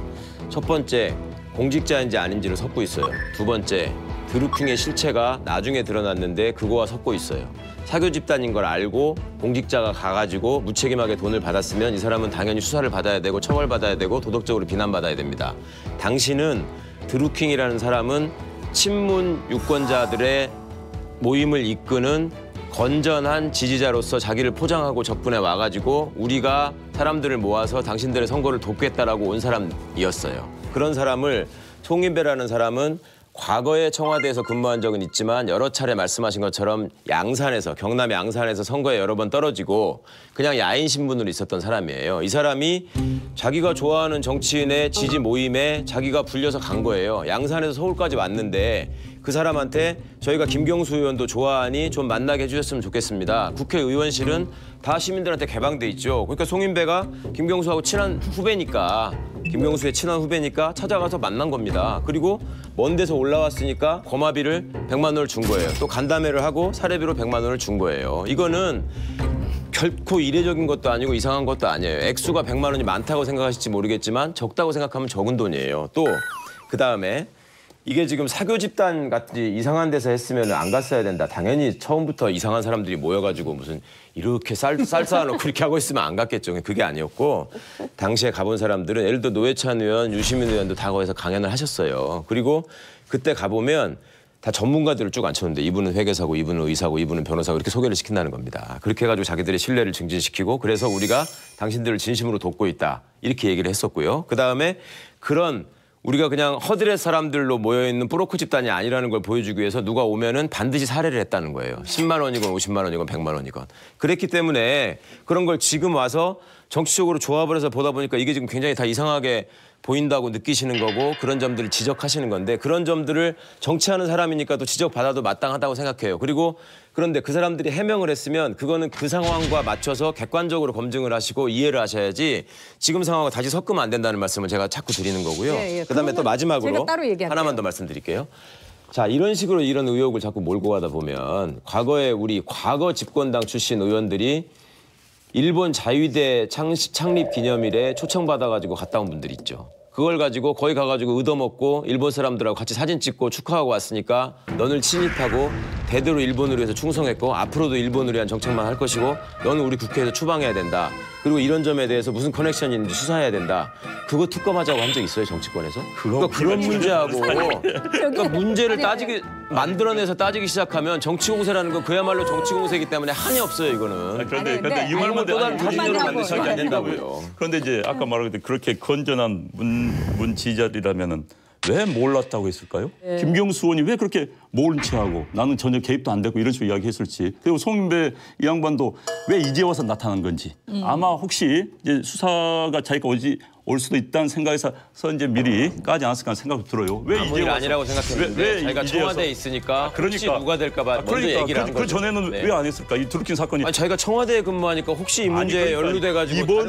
첫 번째 공직자인지 아닌지를 섞고 있어요. 두 번째 드루킹의 실체가 나중에 드러났는데 그거와 섞고 있어요. 사교 집단인 걸 알고 공직자가 가가지고 무책임하게 돈을 받았으면 이 사람은 당연히 수사를 받아야 되고 처벌받아야 되고 도덕적으로 비난받아야 됩니다. 당신은 드루킹이라는 사람은 친문 유권자들의 모임을 이끄는 건전한 지지자로서 자기를 포장하고 접근해 와가지고 우리가 사람들을 모아서 당신들의 선거를 돕겠다라고 온 사람이었어요. 그런 사람을 송인배라는 사람은 과거에 청와대에서 근무한 적은 있지만 여러 차례 말씀하신 것처럼 양산에서 경남 양산에서 선거에 여러 번 떨어지고 그냥 야인 신분으로 있었던 사람이에요. 이 사람이 자기가 좋아하는 정치인의 지지 모임에 자기가 불려서 간 거예요. 양산에서 서울까지 왔는데 그 사람한테 저희가 김경수 의원도 좋아하니 좀 만나게 해주셨으면 좋겠습니다. 국회의원실은 다 시민들한테 개방돼 있죠. 그러니까 송인배가 김경수하고 친한 후배니까 김경수의 친한 후배니까 찾아가서 만난 겁니다. 그리고 먼 데서 올라왔으니까 거마비를 100만 원을 준 거예요. 또 간담회를 하고 사례비로 100만 원을 준 거예요. 이거는 결코 이례적인 것도 아니고 이상한 것도 아니에요. 액수가 100만 원이 많다고 생각하실지 모르겠지만 적다고 생각하면 적은 돈이에요. 또 그다음에 이게 지금 사교 집단 같이 이상한 데서 했으면 안 갔어야 된다. 당연히 처음부터 이상한 사람들이 모여가지고 무슨 이렇게 쌀 쌓아놓고 그렇게 하고 있으면 안 갔겠죠. 그게 아니었고 당시에 가본 사람들은 예를 들어 노회찬 의원, 유시민 의원도 다 거기서 강연을 하셨어요. 그리고 그때 가보면 다 전문가들을 쭉 앉혔는데 이분은 회계사고 이분은 의사고 이분은 변호사고 이렇게 소개를 시킨다는 겁니다. 그렇게 해가지고 자기들의 신뢰를 증진시키고 그래서 우리가 당신들을 진심으로 돕고 있다. 이렇게 얘기를 했었고요. 그다음에 그런 우리가 그냥 허드렛 사람들로 모여있는 브로커 집단이 아니라는 걸 보여주기 위해서 누가 오면은 반드시 살해를 했다는 거예요. 10만 원이건 50만 원이건 100만 원이건. 그랬기 때문에 그런 걸 지금 와서 정치적으로 조합을 해서 보다 보니까 이게 지금 굉장히 다 이상하게 보인다고 느끼시는 거고 그런 점들을 지적하시는 건데 그런 점들을 정치하는 사람이니까 또 지적받아도 마땅하다고 생각해요. 그리고 그런데 그 사람들이 해명을 했으면 그거는 그 상황과 맞춰서 객관적으로 검증을 하시고 이해를 하셔야지 지금 상황과 다시 섞으면 안 된다는 말씀을 제가 자꾸 드리는 거고요. 예, 예. 그다음에 또 마지막으로 제가 따로 얘기할게요. 하나만 더 말씀드릴게요. 자, 이런 식으로 이런 의혹을 자꾸 몰고 가다 보면 과거에 우리 과거 집권당 출신 의원들이 일본 자유대 창립 기념일에 초청받아가지고 갔다 온 분들이 있죠. 그걸 가지고 거기 가가지고 얻어먹고 일본 사람들하고 같이 사진 찍고 축하하고 왔으니까 너를 친입하고 대대로 일본을 위해서 충성했고 앞으로도 일본을 위한 정책만 할 것이고 너는 우리 국회에서 추방해야 된다. 그리고 이런 점에 대해서 무슨 커넥션이 있는지 수사해야 된다. 그거 특검하자고 한 적 있어요, 정치권에서? 그러니까 그런 문제하고 그러니까 문제를 따지기 만들어내서 따지기 시작하면 정치 공세라는 건 그야말로 정치 공세이기 때문에 한이 없어요, 이거는. 그런데 이 말만 또 다른 타진으로 만드시면 안 된다고요. 그런데 이제 아까 말한 것 그렇게 건전한 문 지자리라면은 왜 몰랐다고 했을까요? 김경수 의원이 왜 그렇게 모른 체하고 나는 전혀 개입도 안 됐고 이런 식으로 이야기했을지. 그리고 송인배 이 양반도 왜 이제 와서 나타난 건지. 아마 혹시 이제 수사가 자기가 올 수도 있다는 생각에서 이제 미리 까지 않았을까 하는 생각도 들어요. 왜 아무 이제 일 와서 아니라고 생각했는데 왜 자기가 이제 와서. 청와대에 있으니까 그러니까. 혹시 누가 될까 봐 먼저 얘기를 한 거죠. 그 전에는 네. 왜 안 했을까? 이 드루킹 사건이. 아니 자기가 청와대에 근무하니까 혹시 이 문제에 연루돼가지고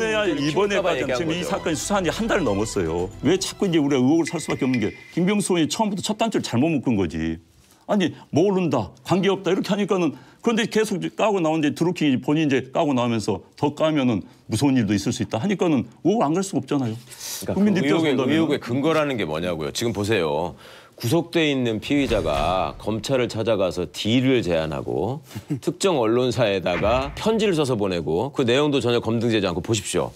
이번에까지 지금 이 사건이 수사한 지 한 달 넘었어요. 왜 자꾸 이제 우리가 의혹을 살 수밖에 없는 게 김경수 의원이 처음부터 첫 단추를 잘못 묶은 거지. 아니 모른다, 관계없다 이렇게 하니까는 그런데 계속 까고 나오는데 드루킹이 본인이 이제 까고 나오면서 더 까면은 무서운 일도 있을 수 있다 하니까는 의혹 안 갈 수가 없잖아요. 그러니까 그 의혹의 근거라는 게 뭐냐고요. 지금 보세요. 구속돼 있는 피의자가 검찰을 찾아가서 딜을 제안하고 특정 언론사에다가 편지를 써서 보내고 그 내용도 전혀 검증되지 않고 보십시오.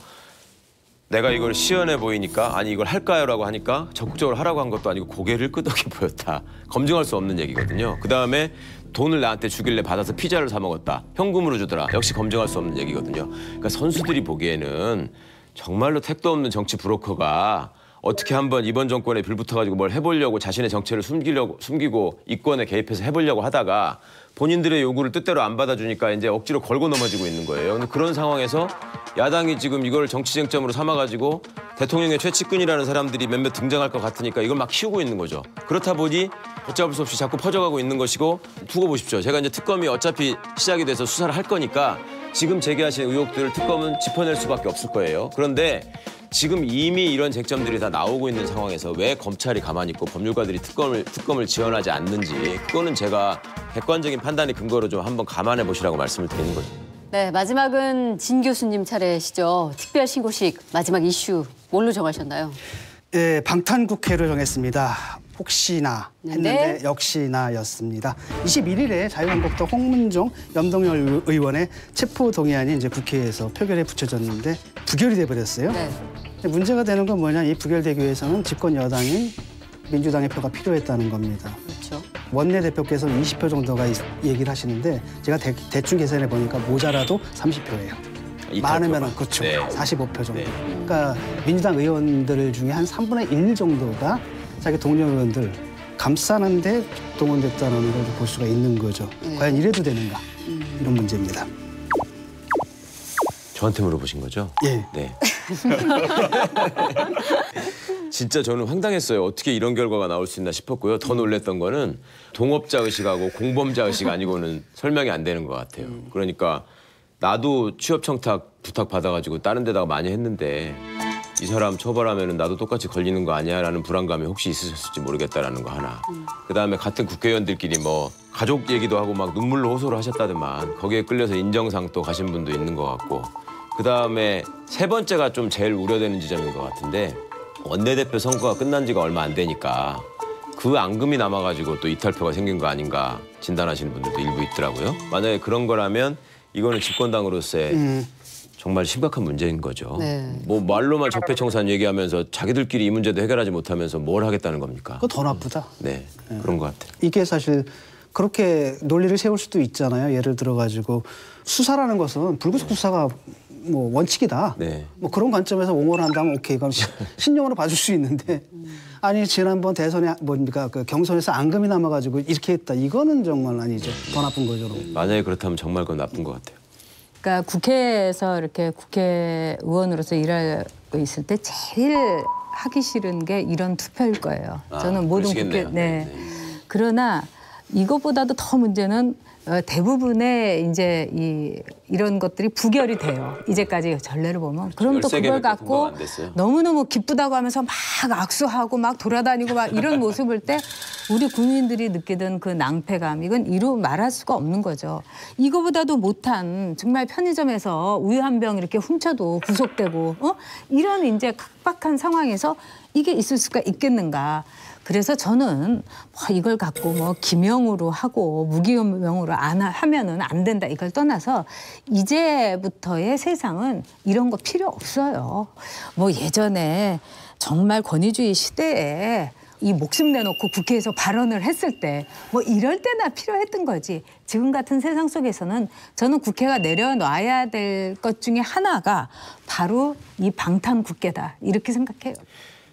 내가 이걸 시연해 보이니까 아니 이걸 할까요라고 하니까 적극적으로 하라고 한 것도 아니고 고개를 끄덕여 보였다. 검증할 수 없는 얘기거든요. 그다음에 돈을 나한테 주길래 받아서 피자를 사 먹었다. 현금으로 주더라. 역시 검증할 수 없는 얘기거든요. 그러니까 선수들이 보기에는 정말로 택도 없는 정치 브로커가 어떻게 한번 이번 정권에 빌붙어가지고 뭘 해보려고 자신의 정체를 숨기고 이권에 개입해서 해보려고 하다가 본인들의 요구를 뜻대로 안 받아주니까 이제 억지로 걸고 넘어지고 있는 거예요. 근데 그런 상황에서 야당이 지금 이걸 정치 쟁점으로 삼아가지고 대통령의 최측근이라는 사람들이 몇몇 등장할 것 같으니까 이걸 막 키우고 있는 거죠. 그렇다 보니 걷잡을 수 없이 자꾸 퍼져가고 있는 것이고 두고 보십시오. 제가 이제 특검이 어차피 시작이 돼서 수사를 할 거니까 지금 제기하신 의혹들을 특검은 짚어낼 수밖에 없을 거예요. 그런데 지금 이미 이런 쟁점들이 다 나오고 있는 상황에서 왜 검찰이 가만히 있고 법률가들이 특검을 지원하지 않는지 그거는 제가 객관적인 판단의 근거로 좀 한번 감안해 보시라고 말씀을 드리는 거죠. 네, 마지막은 진 교수님 차례시죠. 특별 신고식 마지막 이슈 뭘로 정하셨나요? 예, 방탄국회로 정했습니다. 혹시나 했는데 네. 역시나였습니다. 21일에 자유한국당 홍문종, 염동열 의원의 체포 동의안이 이제 국회에서 표결에 붙여졌는데 부결이 돼버렸어요. 네. 문제가 되는 건 뭐냐? 이 부결되기 위해서는 집권 여당인 민주당의 표가 필요했다는 겁니다. 그렇죠. 원내대표께서는 20표 정도가 얘기를 하시는데 제가 대충 계산해 보니까 모자라도 30표예요. 많으면 그렇죠. 네. 45표 정도. 네. 그러니까 민주당 의원들 중에 한 3분의 1 정도가 자기 동료 의원들 감싸는데 동원됐다는 걸 볼 수가 있는 거죠. 과연 이래도 되는가? 이런 문제입니다. 저한테 물어보신 거죠? 예. 네. 진짜 저는 황당했어요. 어떻게 이런 결과가 나올 수 있나 싶었고요. 더 놀랬던 거는 동업자 의식하고 공범자 의식 아니고는 설명이 안 되는 것 같아요. 그러니까 나도 취업 청탁 부탁 받아가지고 다른 데다가 많이 했는데 이 사람 처벌하면은 나도 똑같이 걸리는 거 아니야라는 불안감이 혹시 있으셨을지 모르겠다라는 거 하나. 그다음에 같은 국회의원들끼리 뭐 가족 얘기도 하고 막 눈물로 호소를 하셨다더만 거기에 끌려서 인정상 또 가신 분도 있는 것 같고. 그다음에 세 번째가 좀 제일 우려되는 지점인 것 같은데 원내대표 선거가 끝난 지가 얼마 안 되니까 그 앙금이 남아가지고 또 이탈표가 생긴 거 아닌가 진단하시는 분들도 일부 있더라고요. 만약에 그런 거라면 이거는 집권당으로서의 정말 심각한 문제인 거죠. 네. 뭐 말로만 적폐청산 얘기하면서 자기들끼리 이 문제도 해결하지 못하면서 뭘 하겠다는 겁니까? 그거 더 나쁘다. 네, 그런 것 같아요. 이게 사실 그렇게 논리를 세울 수도 있잖아요. 예를 들어가지고 수사라는 것은 불구속 수사가 뭐 원칙이다. 네. 뭐 그런 관점에서 옹호를 한다면 오케이, 그럼 신용으로 봐줄 수 있는데 아니 지난번 대선에 뭡니까 그 경선에서 앙금이 남아가지고 이렇게 했다. 이거는 정말 아니죠. 더 나쁜 거죠. 만약에 그렇다면 정말 그건 나쁜 것 같아요. 그러니까 국회에서 이렇게 국회의원으로서 일하고 있을 때 제일 하기 싫은 게 이런 투표일 거예요. 저는 모든 국회 그러시겠네요. 네. 그러나 이것보다도 더 문제는 대부분의 이제 이런 것들이 부결이 돼요. 이제까지 전례를 보면. 그럼 또 그걸 갖고 너무너무 기쁘다고 하면서 막 악수하고 막 돌아다니고 막 이런 모습을 때 우리 국민들이 느끼던 그 낭패감, 이건 이루 말할 수가 없는 거죠. 이거보다도 못한 정말 편의점에서 우유 한 병 이렇게 훔쳐도 구속되고 이런 이제 각박한 상황에서 이게 있을 수가 있겠는가. 그래서 저는 이걸 갖고 기명으로 하고 무기명으로 하면은 안 된다, 이걸 떠나서 이제부터의 세상은 이런 거 필요 없어요. 예전에 정말 권위주의 시대에 이 목숨 내놓고 국회에서 발언을 했을 때 이럴 때나 필요했던 거지. 지금 같은 세상 속에서는 저는 국회가 내려놔야 될 것 중에 하나가 바로 이 방탄 국회다, 이렇게 생각해요.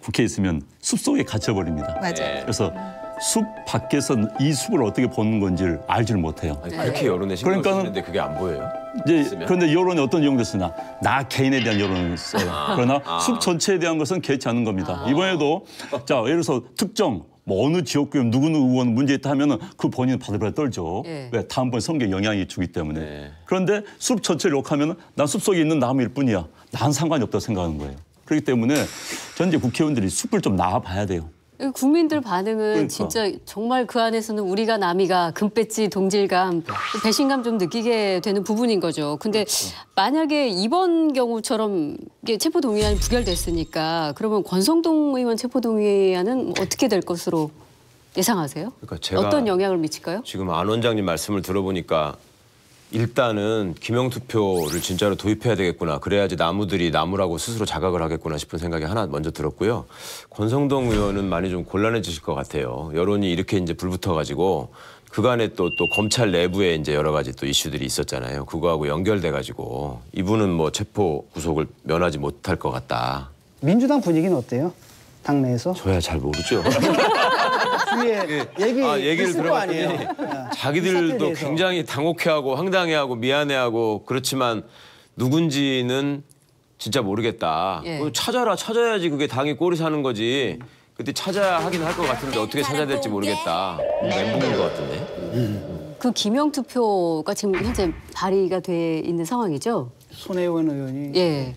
국회에 있으면 숲속에 gat혀버립니다. 맞아요. 그래서 숲 밖에서 이 숲을 어떻게 보는 건지를 알지를 못해요. 아니, 그렇게 여론에 신경 쓰는데 그게 안 보여요? 그런데 여론이 어떤 용도 쓰나? 나 개인에 대한 여론을 써요. 그러나 숲 전체에 대한 것은 개의치 않은 겁니다. 이번에도 자, 예를 들어서 특정 어느 지역구에 누구 의원 문제 있다 하면은 그 본인은 바들바들 떨죠. 왜? 다음번 선거에 영향이 주기 때문에. 그런데 숲 전체를 욕하면은 난 숲속에 있는 나무일 뿐이야. 난 상관이 없다고 생각하는 거예요. 그렇기 때문에 전 이제 국회의원들이 숲을 좀 나와봐야 돼요. 국민들 반응은 그러니까. 진짜 정말 그 안에서는 우리가 남이가 금배지 동질감, 배신감 좀 느끼게 되는 부분인 거죠. 근데 만약에 이번 경우처럼 이게 체포동의안이 부결됐으니까 그러면 권성동 의원 체포동의안은 어떻게 될 것으로 예상하세요? 그러니까 제가 어떤 영향을 미칠까요? 지금 안 원장님 말씀을 들어보니까 일단은 기명투표를 진짜로 도입해야 되겠구나. 그래야지 나무들이 나무라고 스스로 자각을 하겠구나 싶은 생각이 하나 먼저 들었고요. 권성동 의원은 많이 좀 곤란해지실 것 같아요. 여론이 이렇게 이제 불붙어가지고 그간에 또 검찰 내부에 이제 여러 가지 또 이슈들이 있었잖아요. 그거하고 연결돼가지고 이분은 체포 구속을 면하지 못할 것 같다. 민주당 분위기는 어때요? 당내에서? 저야 잘 모르죠. 주위에 얘기를 있을 거 아니에요. 자기들도 굉장히 당혹해하고 황당해하고 미안해하고 그렇지만 누군지는 진짜 모르겠다. 찾아야지 그게 당이 꼴이 사는 거지. 그때 찾아야 하긴 할 것 같은데 어떻게 찾아야 될지 모르겠다. 멘붕인 것 같은데. 그 기명투표가 지금 현재 발의가 돼 있는 상황이죠? 손혜원 의원이. 예.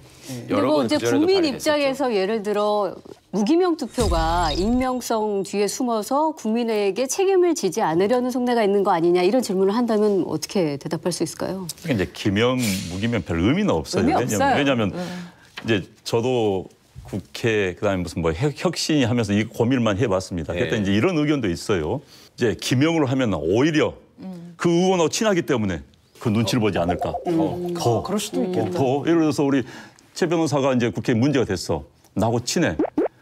그리고 이제 국민 입장에서 예를 들어 무기명 투표가 익명성 뒤에 숨어서 국민에게 책임을 지지 않으려는 속내가 있는 거 아니냐, 이런 질문을 한다면 어떻게 대답할 수 있을까요? 이제 기명, 무기명 별 의미는 없어요. 왜냐하면 이제 저도 국회 그다음에 무슨 혁신이 하면서 이 고민만 해봤습니다. 그때 이제 이런 의견도 있어요. 이제 기명으로 하면 오히려 그 의원하고 친하기 때문에 그 눈치를 보지 않을까. 그럴 수도 있겠다. 예를 들어서 우리 최 변호사가 이제 국회에 문제가 됐어. 나하고 친해.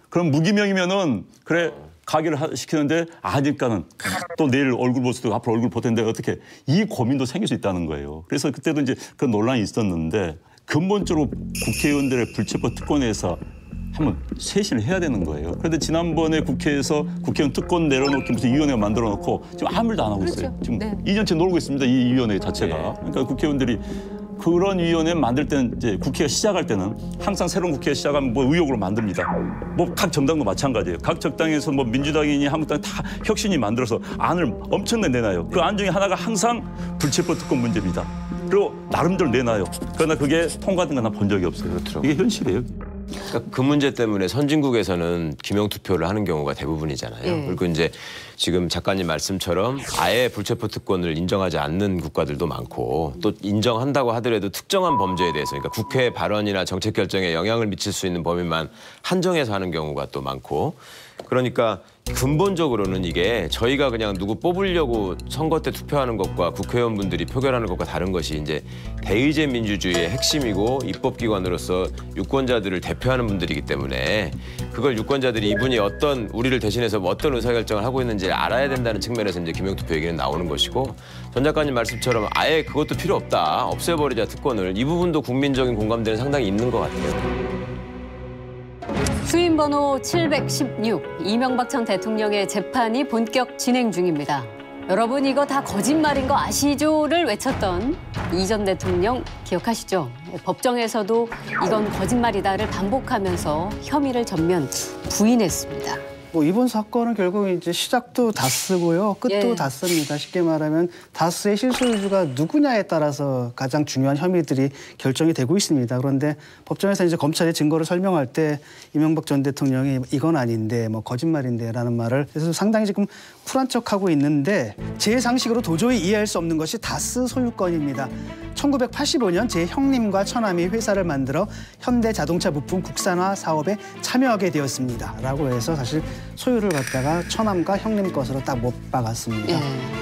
그럼 무기명이면은 그래 가기를 시키는데 아니까는 또 내일 얼굴 볼 수도 있고 앞으로 얼굴 볼 텐데 어떻게, 이 고민도 생길 수 있다는 거예요. 그래서 그때도 이제 그런 논란이 있었는데 근본적으로 국회의원들의 불체포 특권에서 한번 쇄신을 해야 되는 거예요. 그런데 지난번에 국회에서 국회의원 특권 내려놓기 무슨 위원회가 만들어 놓고 지금 아무 일도 안 하고 있어요. 지금 2년째 놀고 있습니다. 이 위원회 자체가. 그러니까 국회의원들이 그런 위원회 만들 때는 이제 국회가 시작할 때는 항상 새로운 국회가 시작하면 의욕으로 만듭니다. 각 정당도 마찬가지예요. 각 정당에서 민주당이니 한국당 다 혁신이 만들어서 안을 엄청나게 내놔요. 그 안 중에 하나가 항상 불체포 특권 문제입니다. 그리고 나름대로 내놔요. 그러나 그게 통과된 건 난 본 적이 없어요. 이게 현실이에요. 그러니까 그 문제 때문에 선진국에서는 기명투표를 하는 경우가 대부분이잖아요. 그리고 이제 지금 작가님 말씀처럼 아예 불체포 특권을 인정하지 않는 국가들도 많고, 또 인정한다고 하더라도 특정한 범죄에 대해서, 그러니까 국회 발언이나 정책 결정에 영향을 미칠 수 있는 범위만 한정해서 하는 경우가 또 많고, 그러니까 근본적으로는 이게 저희가 그냥 누구 뽑으려고 선거 때 투표하는 것과 국회의원분들이 표결하는 것과 다른 것이 이제 대의제 민주주의의 핵심이고 입법기관으로서 유권자들을 대표하는 분들이기 때문에 그걸 유권자들이 이분이 우리를 대신해서 어떤 의사결정을 하고 있는지를 알아야 된다는 측면에서 이제 기명투표 얘기는 나오는 것이고, 전 작가님 말씀처럼 아예 그것도 필요 없다, 없애버리자 특권을, 이 부분도 국민적인 공감대는 상당히 있는 것 같아요. 수임 번호 716, 이명박 전 대통령의 재판이 본격 진행 중입니다. 여러분 이거 다 거짓말인 거 아시죠?를 외쳤던 이 전 대통령 기억하시죠? 법정에서도 이건 거짓말이다를 반복하면서 혐의를 전면 부인했습니다. 뭐 이번 사건은 결국 이제 시작도 다스고요, 끝도 예. 다스입니다. 쉽게 말하면 다스의 실소유주가 누구냐에 따라서 가장 중요한 혐의들이 결정이 되고 있습니다. 그런데 법정에서 이제 검찰이 증거를 설명할 때 이명박 전 대통령이 이건 아닌데 뭐 거짓말인데라는 말을 그래서 상당히 지금 쿨한 척하고 있는데 제 상식으로 도저히 이해할 수 없는 것이 다스 소유권입니다. 1985년 제 형님과 처남이 회사를 만들어 현대자동차 부품 국산화 사업에 참여하게 되었습니다. 라고 해서 사실 소유를 갖다가 처남과 형님 것으로 딱 못 박았습니다.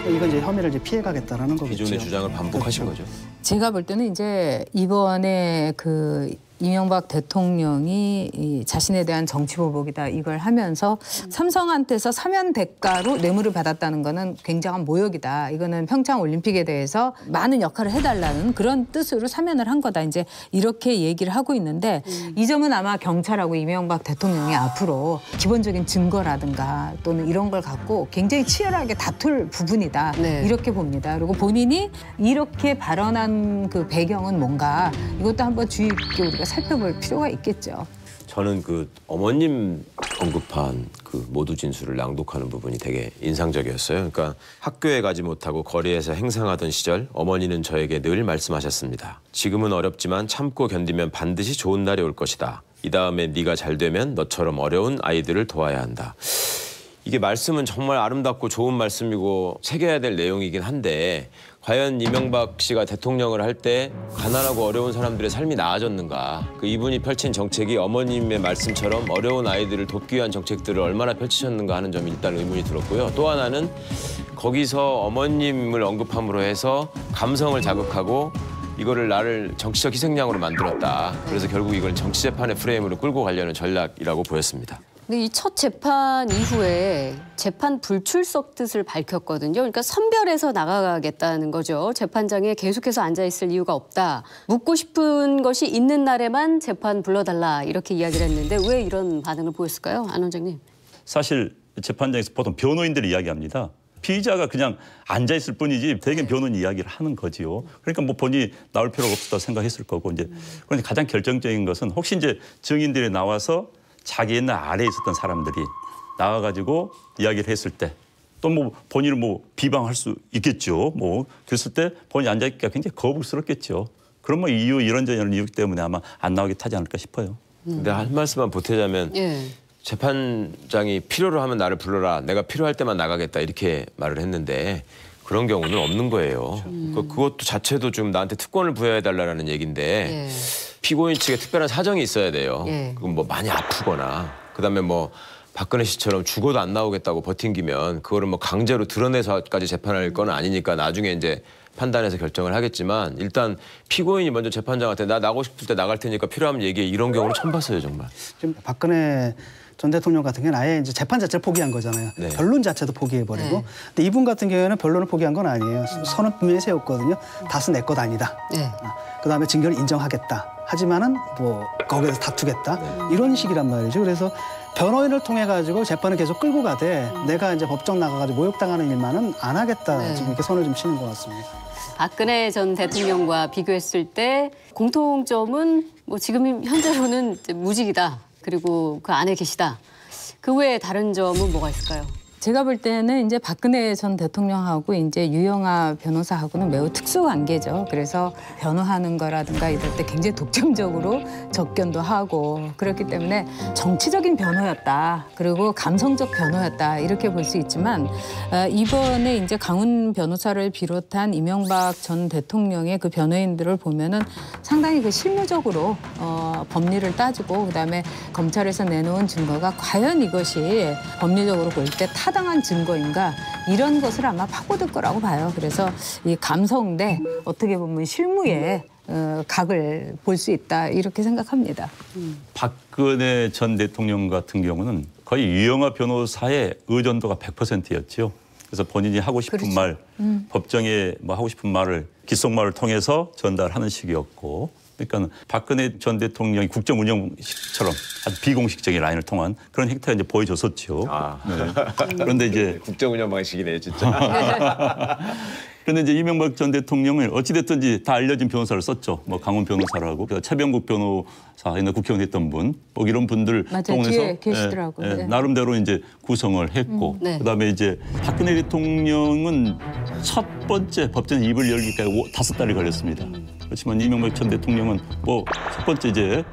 이건 이제 혐의를 이제 피해가겠다라는 거겠죠. 기존의 주장을 반복하신 거죠. 제가 볼 때는 이제 이번에 그 이명박 대통령이 이 자신에 대한 정치 보복이다 이걸 하면서 삼성한테서 사면 대가로 뇌물을 받았다는 거는 굉장한 모욕이다. 이거는 평창 올림픽에 대해서 많은 역할을 해달라는 그런 뜻으로 사면을 한 거다. 이제 이렇게 얘기를 하고 있는데 이 점은 아마 경찰하고 이명박 대통령이 앞으로 기본적인 증거라든가 또는 이런 걸 갖고 굉장히 치열하게 다툴 부분이다. 네. 이렇게 봅니다. 그리고 본인이 이렇게 발언한 그 배경은 뭔가 이것도 한번 주의 깊게 우리가 살펴볼 필요가 있겠죠. 저는 그 어머님 언급한 그 모두 진술을 낭독하는 부분이 되게 인상적이었어요. 그러니까 학교에 가지 못하고 거리에서 행상하던 시절 어머니는 저에게 늘 말씀하셨습니다. 지금은 어렵지만 참고 견디면 반드시 좋은 날이 올 것이다. 이 다음에 네가 잘 되면 너처럼 어려운 아이들을 도와야 한다. 이게 말씀은 정말 아름답고 좋은 말씀이고 새겨야 될 내용이긴 한데 과연 이명박 씨가 대통령을 할 때 가난하고 어려운 사람들의 삶이 나아졌는가? 그 이분이 펼친 정책이 어머님의 말씀처럼 어려운 아이들을 돕기 위한 정책들을 얼마나 펼치셨는가 하는 점이 일단 의문이 들었고요. 또 하나는 거기서 어머님을 언급함으로 해서 감성을 자극하고 이거를 나를 정치적 희생양으로 만들었다. 그래서 결국 이걸 정치 재판의 프레임으로 끌고 가려는 전략이라고 보였습니다. 근데 이 첫 재판 이후에 재판 불출석 뜻을 밝혔거든요. 그러니까 선별해서 나가겠다는 거죠. 재판장에 계속해서 앉아 있을 이유가 없다. 묻고 싶은 것이 있는 날에만 재판 불러달라 이렇게 이야기를 했는데 왜 이런 반응을 보였을까요? 안 원장님. 사실 재판장에서 보통 변호인들이 이야기합니다. 피의자가 그냥 앉아 있을 뿐이지 대개 변호인 이야기를 하는 거지요. 그러니까 뭐 본인이 나올 필요가 없다 생각했을 거고 이제 그런데 가장 결정적인 것은 혹시 이제 증인들이 나와서 자기 옛날 아래에 있었던 사람들이 나와가지고 이야기를 했을 때 또 뭐 본인을 뭐 비방할 수 있겠죠. 뭐 그랬을 때 본인이 앉아있기가 굉장히 거북스럽겠죠. 그런 뭐 이유 이런저런 이유 때문에 아마 안 나오게 타지 않을까 싶어요. 근데 한 말씀만 보태자면 예. 재판장이 필요로 하면 나를 불러라. 내가 필요할 때만 나가겠다 이렇게 말을 했는데 그런 경우는 없는 거예요. 그것도 자체도 좀 나한테 특권을 부여해달라는 얘기인데 예. 피고인 측에 특별한 사정이 있어야 돼요. 예. 그건 뭐 많이 아프거나 그다음에 뭐 박근혜 씨처럼 죽어도 안 나오겠다고 버틴기면 그거를 뭐 강제로 드러내서까지 재판할 건 아니니까 나중에 이제 판단해서 결정을 하겠지만 일단 피고인이 먼저 재판장한테 나 나가고 싶을 때 나갈 테니까 필요하면 얘기해 이런 경우는 처음 봤어요 정말. 지금 박근혜 전 대통령 같은 경우는 아예 이제 재판 자체를 포기한 거잖아요. 네. 변론 자체도 포기해버리고. 네. 근데 이분 같은 경우에는 변론을 포기한 건 아니에요. 선은 분명히 세웠거든요. 다스 내 것 아니다. 네. 그다음에 증거를 인정하겠다. 하지만은 뭐 거기에서 다투겠다. 이런 식이란 말이죠. 그래서 변호인을 통해 가지고 재판을 계속 끌고 가되 내가 이제 법정 나가가지고 모욕당하는 일만은 안 하겠다. 네. 지금 이렇게 선을 좀 치는 것 같습니다. 박근혜 전 대통령과 비교했을 때 공통점은 뭐 지금 현재로는 이제 무직이다. 그리고 그 안에 계시다. 그 외에 다른 점은 뭐가 있을까요? 제가 볼 때는 이제 박근혜 전 대통령하고 이제 유영아 변호사하고는 매우 특수 관계죠. 그래서 변호하는 거라든가 이럴 때 굉장히 독점적으로 접견도 하고 그렇기 때문에 정치적인 변호였다. 그리고 감성적 변호였다. 이렇게 볼 수 있지만 이번에 이제 강훈 변호사를 비롯한 이명박 전 대통령의 그 변호인들을 보면은 상당히 그 실무적으로 법리를 따지고 그다음에 검찰에서 내놓은 증거가 과연 이것이 법리적으로 볼 때 타당한 증거인가 이런 것을 아마 파고들 거라고 봐요. 그래서 이 감성 대 어떻게 보면 실무의 각을 볼 수 있다 이렇게 생각합니다. 박근혜 전 대통령 같은 경우는 거의 유영아 변호사의 의존도가 100%였죠. 그래서 본인이 하고 싶은 그렇죠. 말, 법정에 뭐 하고 싶은 말을 깃속말을 통해서 전달하는 식이었고 그러니까 박근혜 전 대통령이 국정 운영식처럼 아주 비공식적인 라인을 통한 그런 행태가 이제 보여줬었죠. 아. 네. 그런데 이제 국정 운영 방식이네요 진짜. 그런데 이제 이명박 전 대통령을 어찌됐든지 다 알려진 변호사를 썼죠. 뭐 강원 변호사라고, 최병국 변호사, 옛날 국회의원 했던 분, 뭐 이런 분들 맞아요. 동원해서 뒤에 계시더라고요. 네. 나름대로 이제 구성을 했고, 네. 그다음에 이제 박근혜 대통령은 첫 번째 법정 입을 열기까지 5달이 걸렸습니다. 그렇지만 이명박 전 대통령은 뭐 첫 번째 이제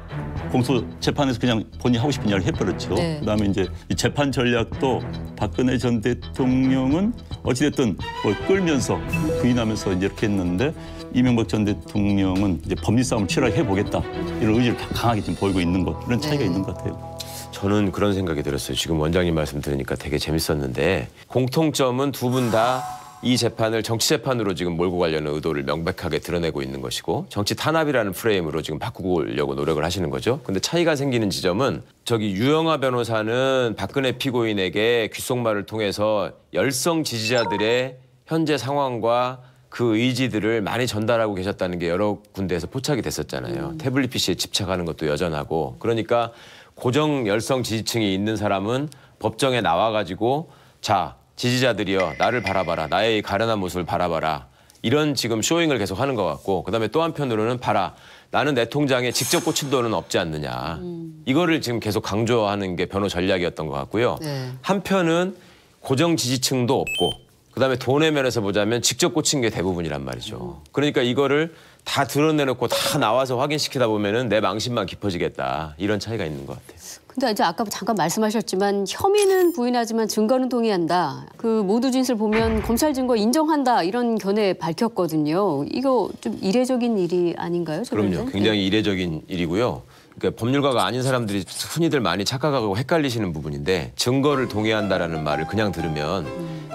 공소 재판에서 그냥 본인이 하고 싶은 이야기를 해버렸죠. 네. 그다음에 이제 이 재판 전략도 박근혜 전 대통령은 어찌됐든 뭐 끌면서 부인하면서 이제 이렇게 했는데 이명박 전 대통령은 이제 법리 싸움을 치열하게 해보겠다 이런 의지를 강하게 지금 보이고 있는 것 이런 차이가 있는 것 같아요. 저는 그런 생각이 들었어요. 지금 원장님 말씀 들으니까 되게 재밌었는데 공통점은 두 분 다 이 재판을 정치 재판으로 지금 몰고 가려는 의도를 명백하게 드러내고 있는 것이고 정치 탄압이라는 프레임으로 지금 바꾸려고 노력을 하시는 거죠. 근데 차이가 생기는 지점은 저기 유영하 변호사는 박근혜 피고인에게 귓속말을 통해서 열성 지지자들의 현재 상황과 그 의지들을 많이 전달하고 계셨다는 게 여러 군데에서 포착이 됐었잖아요. 태블릿 PC에 집착하는 것도 여전하고 그러니까 고정 열성 지지층이 있는 사람은 법정에 나와가지고 자 지지자들이여 나를 바라봐라. 나의 이 가련한 모습을 바라봐라. 이런 지금 쇼잉을 계속 하는 것 같고 그다음에 또 한편으로는 봐라. 나는 내 통장에 직접 꽂힌 돈은 없지 않느냐. 이거를 지금 계속 강조하는 게 변호 전략이었던 것 같고요. 네. 한편은 고정 지지층도 없고 그다음에 돈의 면에서 보자면 직접 꽂힌 게 대부분이란 말이죠. 그러니까 이거를 다 드러내놓고 다 나와서 확인시키다 보면은 내 망신만 깊어지겠다. 이런 차이가 있는 것 같아요. 근데 이제 아까 잠깐 말씀하셨지만 혐의는 부인하지만 증거는 동의한다. 그 모두 진술 보면 검찰 증거 인정한다 이런 견해 밝혔거든요. 이거 좀 이례적인 일이 아닌가요? 그럼요. 굉장히 이례적인 일이고요. 그러니까 법률가가 아닌 사람들이 흔히들 많이 착각하고 헷갈리시는 부분인데 증거를 동의한다라는 말을 그냥 들으면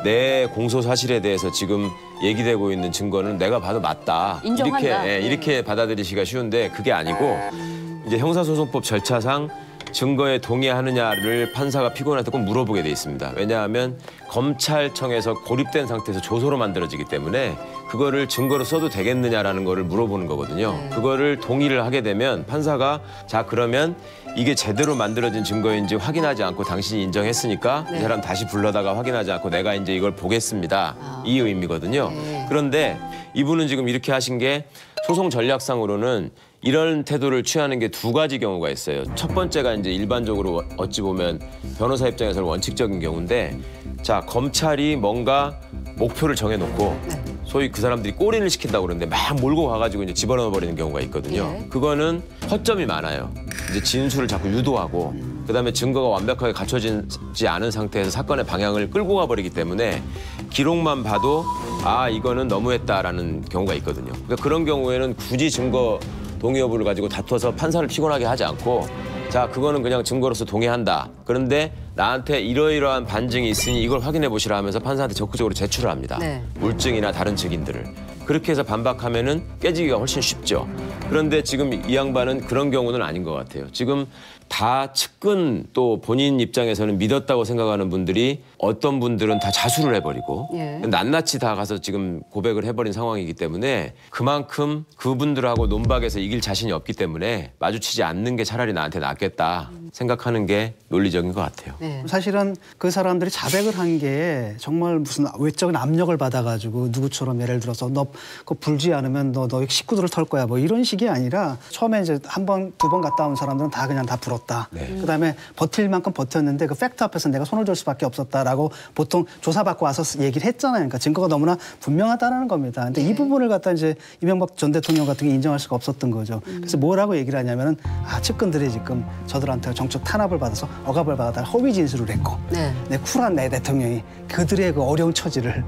내 공소 사실에 대해서 지금 얘기되고 있는 증거는 내가 봐도 맞다. 인정한다. 이렇게 받아들이기가 쉬운데 그게 아니고 이제 형사소송법 절차상 증거에 동의하느냐를 판사가 피고인한테 꼭 물어보게 돼 있습니다. 왜냐하면 검찰청에서 고립된 상태에서 조서로 만들어지기 때문에 그거를 증거로 써도 되겠느냐라는 거를 물어보는 거거든요. 그거를 동의를 하게 되면 판사가 자 그러면 이게 제대로 만들어진 증거인지 확인하지 않고 당신이 인정했으니까 이 사람 다시 불러다가 확인하지 않고 내가 이제 이걸 보겠습니다. 이 의미거든요. 그런데 이분은 지금 이렇게 하신 게 소송 전략상으로는 이런 태도를 취하는 게 두 가지 경우가 있어요. 첫 번째가 이제 일반적으로 어찌 보면 변호사 입장에서는 원칙적인 경우인데 자 검찰이 뭔가 목표를 정해놓고 소위 그 사람들이 꼬리를 시킨다고 그러는데 막 몰고 가가지고 이제 집어넣어 버리는 경우가 있거든요. 그거는 허점이 많아요. 이제 진술을 자꾸 유도하고 그다음에 증거가 완벽하게 갖춰지지 않은 상태에서 사건의 방향을 끌고 가버리기 때문에 기록만 봐도 아 이거는 너무했다라는 경우가 있거든요. 그러니까 그런 경우에는 굳이 증거 동의 여부를 가지고 다퉈서 판사를 피곤하게 하지 않고 자 그거는 그냥 증거로서 동의한다. 그런데 나한테 이러이러한 반증이 있으니 이걸 확인해 보시라 하면서 판사한테 적극적으로 제출을 합니다. 물증이나 다른 증인들을. 그렇게 해서 반박하면은 깨지기가 훨씬 쉽죠. 그런데 지금 이 양반은 그런 경우는 아닌 것 같아요. 지금 다 측근 또 본인 입장에서는 믿었다고 생각하는 분들이 어떤 분들은 다 자수를 해버리고 낱낱이 다 가서 지금 고백을 해버린 상황이기 때문에 그만큼 그분들하고 논박에서 이길 자신이 없기 때문에 마주치지 않는 게 차라리 나한테 낫겠다 생각하는 게 논리적인 것 같아요. 사실은 그 사람들이 자백을 한 게 정말 무슨 외적인 압력을 받아가지고 누구처럼 예를 들어서 너 그거 불지 않으면 너 식구들을 털 거야 뭐 이런 식이 아니라 처음에 이제 한 번, 두 번 갔다 온 사람들은 다 그냥 다 불었다. 그다음에 버틸 만큼 버텼는데 그 팩트 앞에서 내가 손을 들 수밖에 없었다라고 보통 조사받고 와서 얘기를 했잖아요. 그러니까 증거가 너무나 분명하다는 겁니다. 근데 이 부분을 갖다 이제 이명박 전 대통령 같은 게 인정할 수가 없었던 거죠. 그래서 뭐라고 얘기를 하냐면은 아 측근들이 지금 저들한테 정적 탄압을 받아서 억압을 받아다가 허위 진술을 했고 내 쿨한 내 대통령이 그들의 그 어려운 처지를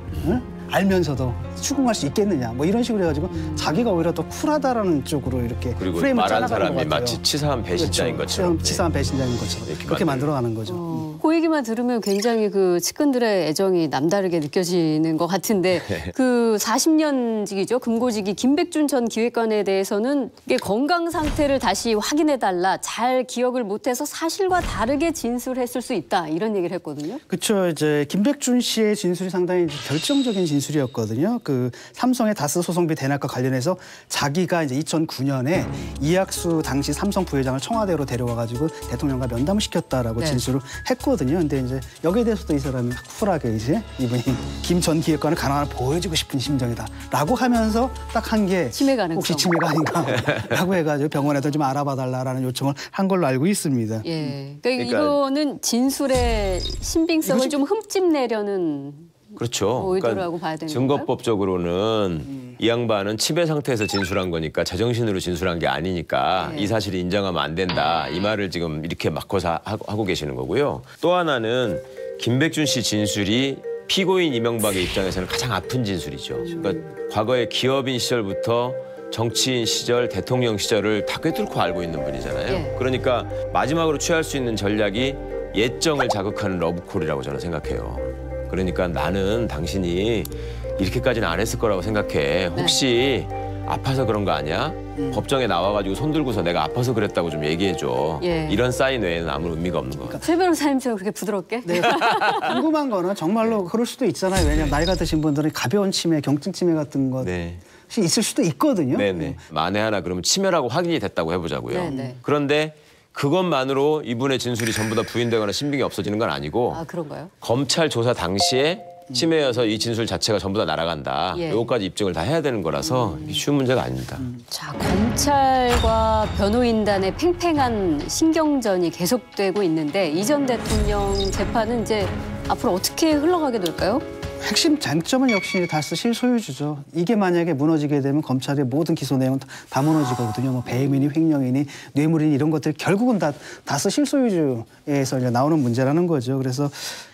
알면서도 추궁할 수 있겠느냐 뭐 이런 식으로 해가지고 자기가 오히려 더 쿨하다라는 쪽으로 이렇게 그리고 프레임을 말한 짜나가는 것 사람이 같아요. 마치 치사한 배신자인 것처럼. 치사한 배신자인 것처럼 그렇게 만들어가는 거죠. 그 얘기만 들으면 굉장히 그 측근들의 애정이 남다르게 느껴지는 것 같은데 그 40년직이죠. 금고직이 김백준 전 기획관에 대해서는 이게 건강 상태를 다시 확인해달라. 잘 기억을 못해서 사실과 다르게 진술했을 수 있다. 이런 얘기를 했거든요. 그렇죠. 이제 김백준 씨의 진술이 상당히 결정적인 진술이었거든요. 그 삼성의 다스 소송비 대납과 관련해서 자기가 이제 2009년에 이학수 당시 삼성 부회장을 청와대로 데려와가지고 대통령과 면담을 시켰다라고 진술을 했거든요. 있거든요. 근데 이제 여기에 대해서도 이 사람이 쿨하게 이제 이분이 김 전 기획관을 가능한 보여주고 싶은 심정이다라고 하면서 딱 한 게 치매 가능성. 혹시 치매가 아닌가라고 해가지고 병원에서 좀 알아봐달라는 요청을 한 걸로 알고 있습니다. 예. 그러니까 이거는 진술의 신빙성을 좀 흠집내려는 그렇죠. 의도라고 봐야 되는 증거법적으로는 이 양반은 치매 상태에서 진술한 거니까 제정신으로 진술한 게 아니니까 이 사실이 인정하면 안 된다. 이 말을 지금 이렇게 막고서 하고 계시는 거고요. 또 하나는 김백준 씨 진술이 피고인 이명박의 입장에서는 가장 아픈 진술이죠. 그러니까 과거에 기업인 시절부터 정치인 시절, 대통령 시절을 다 꿰뚫고 알고 있는 분이잖아요. 예. 그러니까 마지막으로 취할 수 있는 전략이 예정을 자극하는 러브콜이라고 저는 생각해요. 그러니까 나는 당신이 이렇게까지는 안 했을 거라고 생각해. 혹시 아파서 그런 거 아니야? 법정에 나와가지고 손 들고서 내가 아파서 그랬다고 좀 얘기해줘. 예. 이런 사인 외에는 아무 의미가 없는 것 같아요. 최 변호사님처럼 그렇게 부드럽게? 네. 궁금한 거는 정말로 그럴 수도 있잖아요. 왜냐하면 나이가 드신 분들은 가벼운 치매, 경증 치매 같은 것 네. 있을 수도 있거든요. 네네. 만에 하나 그러면 치매라고 확인이 됐다고 해보자고요. 네네. 그런데 그것만으로 이분의 진술이 전부 다 부인되거나 신빙이 없어지는 건 아니고 아, 그런가요? 검찰 조사 당시에 치매여서 이 진술 자체가 전부 다 날아간다. 예. 요거까지 입증을 다 해야 되는 거라서 이게 쉬운 문제가 아닙니다. 자, 검찰과 변호인단의 팽팽한 신경전이 계속되고 있는데 이 전 대통령 재판은 이제 앞으로 어떻게 흘러가게 될까요? 핵심 쟁점은 역시 다스 실소유주죠. 이게 만약에 무너지게 되면 검찰의 모든 기소 내용은 다 무너지거든요. 뭐 배임이니 횡령이니 뇌물이니 이런 것들 결국은 다 다스 실소유주에서 이제 나오는 문제라는 거죠. 그래서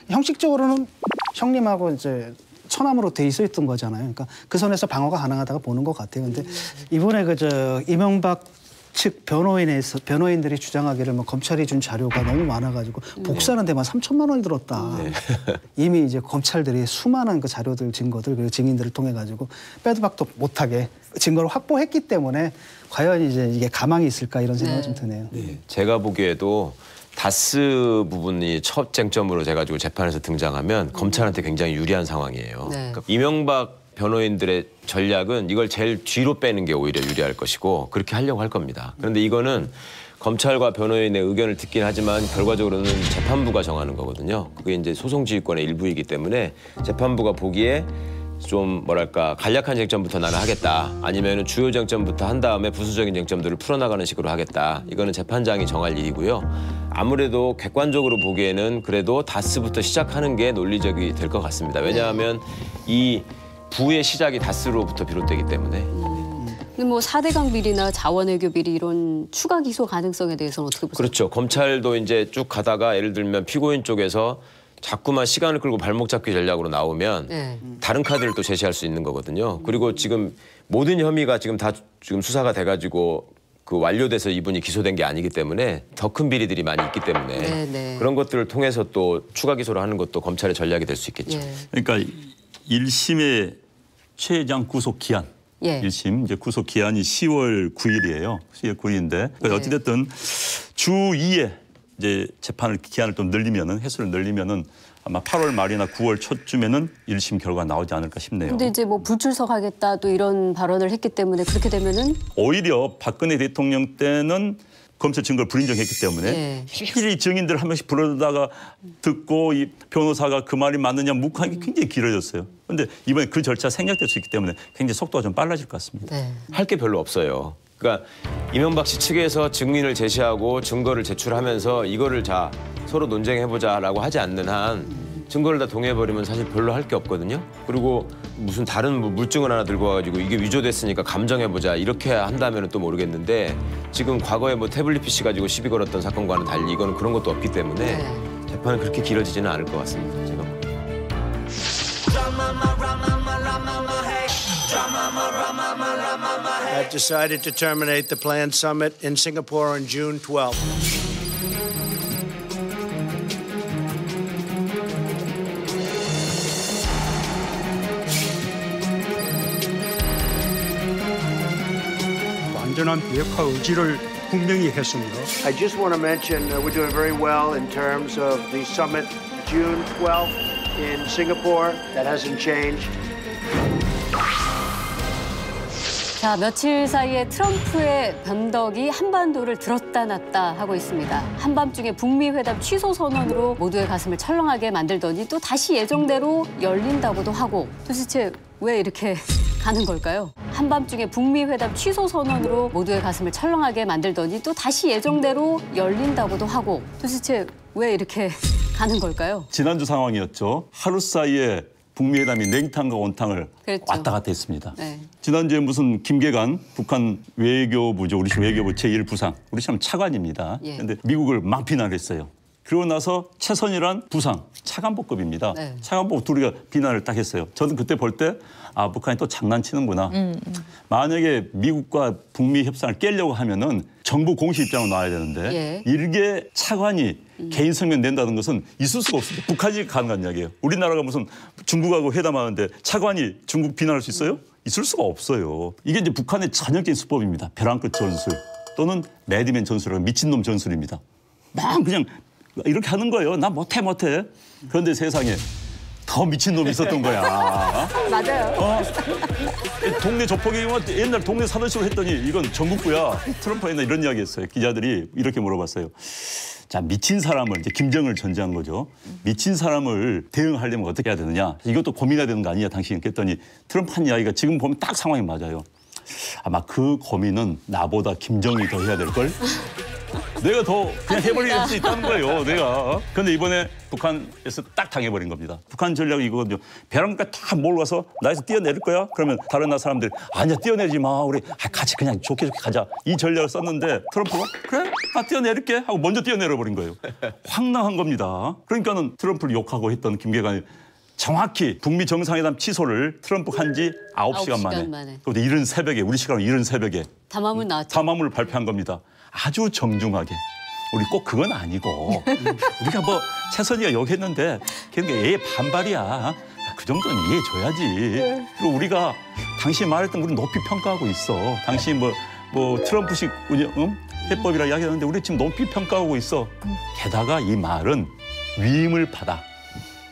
형식적으로는 형님하고 이제 처남으로 돼 있었던 거잖아요. 그러니까 그 선에서 방어가 가능하다고 보는 것 같아요. 근데 이번에 이명박 측 변호인들이 주장하기를 뭐 검찰이 준 자료가 너무 많아가지고 복사하는 데만 3천만 원이 들었다. 이미 이제 검찰들이 수많은 그 자료들, 증거들, 그리고 증인들을 통해 가지고 빼도 박도 못하게 증거를 확보했기 때문에 과연 이제 이게 가망이 있을까 이런 생각이 좀 드네요. 제가 보기에도 다스 부분이 첫 쟁점으로 돼가지고 재판에서 등장하면 검찰한테 굉장히 유리한 상황이에요. 네. 그러니까 이명박 변호인들의 전략은 이걸 제일 뒤로 빼는 게 오히려 유리할 것이고 그렇게 하려고 할 겁니다. 그런데 이거는 검찰과 변호인의 의견을 듣긴 하지만 결과적으로는 재판부가 정하는 거거든요. 그게 이제 소송지휘권의 일부이기 때문에 재판부가 보기에 좀 뭐랄까 간략한 쟁점부터 나는 하겠다. 아니면은 주요 쟁점부터 한 다음에 부수적인 쟁점들을 풀어나가는 식으로 하겠다. 이거는 재판장이 정할 일이고요. 아무래도 객관적으로 보기에는 그래도 다스부터 시작하는 게 논리적이 될 것 같습니다. 왜냐하면 이 부의 시작이 다스로부터 비롯되기 때문에. 근데 뭐 4대강 비리나 자원외교 비리 이런 추가 기소 가능성에 대해서는 어떻게 보세요? 그렇죠. 검찰도 이제 쭉 가다가 예를 들면 피고인 쪽에서 자꾸만 시간을 끌고 발목 잡기 전략으로 나오면 다른 카드를 또 제시할 수 있는 거거든요. 그리고 지금 모든 혐의가 지금 다 지금 수사가 돼가지고 그 완료돼서 이분이 기소된 게 아니기 때문에 더 큰 비리들이 많이 있기 때문에 그런 것들을 통해서 또 추가 기소를 하는 것도 검찰의 전략이 될 수 있겠죠. 그러니까 1심의 최장 구속 기한. 1심 이제 구속 기한이 10월 9일이에요. 10월 9일인데 어찌 됐든 주 2에 이제 재판을 기한을 좀 늘리면은 횟수를 늘리면은 아마 8월 말이나 9월 초쯤에는 1심 결과가 나오지 않을까 싶네요. 근데 이제 뭐 불출석하겠다 또 이런 발언을 했기 때문에 그렇게 되면은 오히려 박근혜 대통령 때는 검찰 증거를 불인정했기 때문에 일일이 증인들 한 명씩 불러다가 듣고 이 변호사가 그 말이 맞느냐 묵하는 게 굉장히 길어졌어요. 그런데 이번에 그 절차 생략될 수 있기 때문에 굉장히 속도가 좀 빨라질 것 같습니다. 할 게 별로 없어요. 그러니까 이명박 씨 측에서 증인을 제시하고 증거를 제출하면서 이거를 자 서로 논쟁해보자라고 하지 않는 한 증거를 다 동의해버리면 사실 별로 할 게 없거든요. 그리고 무슨 다른 물증을 하나 들고 와가지고 이게 위조됐으니까 감정해보자 이렇게 한다면 또 모르겠는데 지금 과거에 뭐 태블릿 PC 가지고 시비 걸었던 사건과는 달리 이거는 그런 것도 없기 때문에 재판은 그렇게 길어지지는 않을 것 같습니다. 제가 I've decided to terminate the planned summit in Singapore on June 12th. 완전한 비핵화 의지를 분명히 했습니다. I just want to mention we're doing very well in terms of the summit June 12th in Singapore. That hasn't changed. 자, 며칠 사이에 트럼프의 변덕이 한반도를 들었다 놨다 하고 있습니다. 한밤중에 북미 회담 취소 선언으로 모두의 가슴을 철렁하게 만들더니 또 다시 예정대로 열린다고도 하고 도대체 왜 이렇게 가는 걸까요? 한밤중에 북미 회담 취소 선언으로 모두의 가슴을 철렁하게 만들더니 또 다시 예정대로 열린다고도 하고 도대체 왜 이렇게 가는 걸까요? 지난주 상황이었죠. 하루 사이에 북미 회담이 냉탕과 온탕을 그랬죠. 왔다 갔다 했습니다. 네. 지난주에 무슨 김계관 북한 외교부죠. 우리 외교부 제1부상. 우리 참 차관입니다. 예. 그런데 미국을 막 비난했어요. 그러고 나서 최선희란 부상, 차관보급입니다. 네. 차관보급 둘이가 비난을 딱 했어요. 저는 그때 볼 때 아, 북한이 또 장난치는구나. 만약에 미국과 북미 협상을 깨려고 하면은 정부 공식 입장으로 나와야 되는데 예. 일개 차관이 개인 성명 낸다는 것은 있을 수가 없습니다. 북한이 가능한 이야기예요. 우리나라가 무슨 중국하고 회담하는데 차관이 중국 비난할 수 있어요? 있을 수가 없어요. 이게 이제 북한의 전형적인 수법입니다. 벼랑 끝 전술 또는 매드맨 전술이라고 미친놈 전술입니다. 막 그냥 이렇게 하는 거예요. 나 못해. 그런데 세상에 더 미친놈이 있었던 거야. 맞아요. 동네 조폭이 옛날 동네 사무실로 했더니 이건 전국구야. 트럼프가 옛날 이런 이야기 했어요. 기자들이 이렇게 물어봤어요. 자, 미친 사람을 이제 김정을 전제한 거죠. 미친 사람을 대응하려면 어떻게 해야 되느냐. 이것도 고민해야 되는 거 아니냐 당신. 그랬더니 트럼프 한 이야기가 지금 보면 딱 상황이 맞아요. 아마 그 고민은 나보다 김정이 더 해야 될걸. 내가 더 그냥 해버릴 수 있다는 거예요. 내가. 그런데 이번에 북한에서 딱 당해버린 겁니다. 북한 전략이 이거거든요. 벼랑까지 다 몰아서 나에서 뛰어내릴 거야? 그러면 다른 나라 사람들이 아니야 뛰어내리지 마. 우리 같이 그냥 좋게 가자. 이 전략을 썼는데 트럼프가 그래? 나 뛰어내릴게 하고 먼저 뛰어내려버린 거예요. 황당한 겁니다. 그러니까는 트럼프를 욕하고 했던 김계관이 정확히 북미 정상회담 취소를 트럼프 한 지 9시간 만에. 그것도 이른 새벽에 우리 시간으로 이른 새벽에 담화문 나왔죠. 담화문을 발표한 겁니다. 아주 정중하게. 우리 꼭 그건 아니고 우리가 뭐 최선희가 욕했는데 그게 얘의 반발이야. 그 정도는 이해해줘야지. 그리고 우리가 당신이 말했던 우리 높이 평가하고 있어. 당신이 뭐 트럼프식 해법이라 이야기하는데 우리 지금 높이 평가하고 있어. 게다가 이 말은 위임을 받아.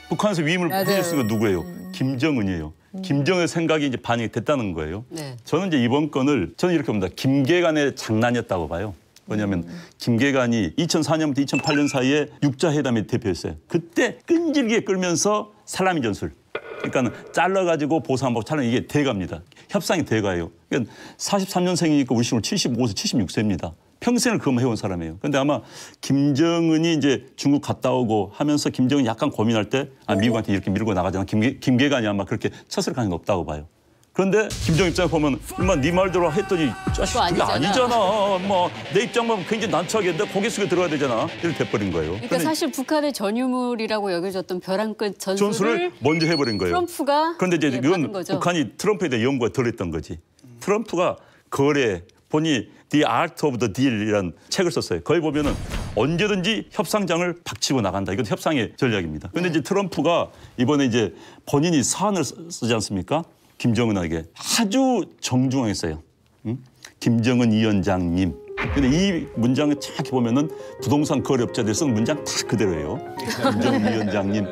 북한에서 위임을 해줬으니까 누구예요? 김정은이에요. 김정은의 생각이 이제 반영이 됐다는 거예요. 네. 저는 이제 이번 건을 저는 이렇게 봅니다. 김계관의 장난이었다고 봐요. 왜냐하면 김계관이 2004년부터 2008년 사이에 육자회담의 대표였어요. 그때 끈질기게 끌면서 살라미 전술. 그러니까 잘라가지고 보상하고 잘라 이게 대가입니다. 협상이 대가예요. 그러니까 43년생이니까 우리 시골 75세, 76세입니다. 평생을 그거 해온 사람이에요. 그런데 아마 김정은이 이제 중국 갔다 오고 하면서 김정은이 약간 고민할 때 미국한테 이렇게 밀고 나가잖아. 김계관이 아마 그렇게 쳤을 가능성이 높다고 봐요. 그런데 김정은 입장에 보면 엄마 네 말대로 했더니 자식 그게 아니잖아. 뭐 내 입장 보면 굉장히 난처하겠는데 고개 숙여 들어가야 되잖아. 이렇게 돼버린 거예요. 그러니까 사실 북한의 전유물이라고 여겨졌던 벼랑 끝 전술을 먼저 해버린 거예요. 트럼프가 그런데 이제 이건 거죠. 북한이 트럼프에 대해 연구가 덜 했던 거지. 트럼프가 거래 본이 The Art of the Deal이라는 책을 썼어요. 거기 보면은 언제든지 협상장을 박치고 나간다. 이건 협상의 전략입니다. 그런데 이제 트럼프가 이번에 이제 본인이 사안을 쓰지 않습니까? 김정은에게 아주 정중하게 써요. 김정은 위원장님. 근데 이 문장을 정확히 보면은 부동산 거래업자들이 쓴 문장 다 그대로예요. 김정은 위원장님,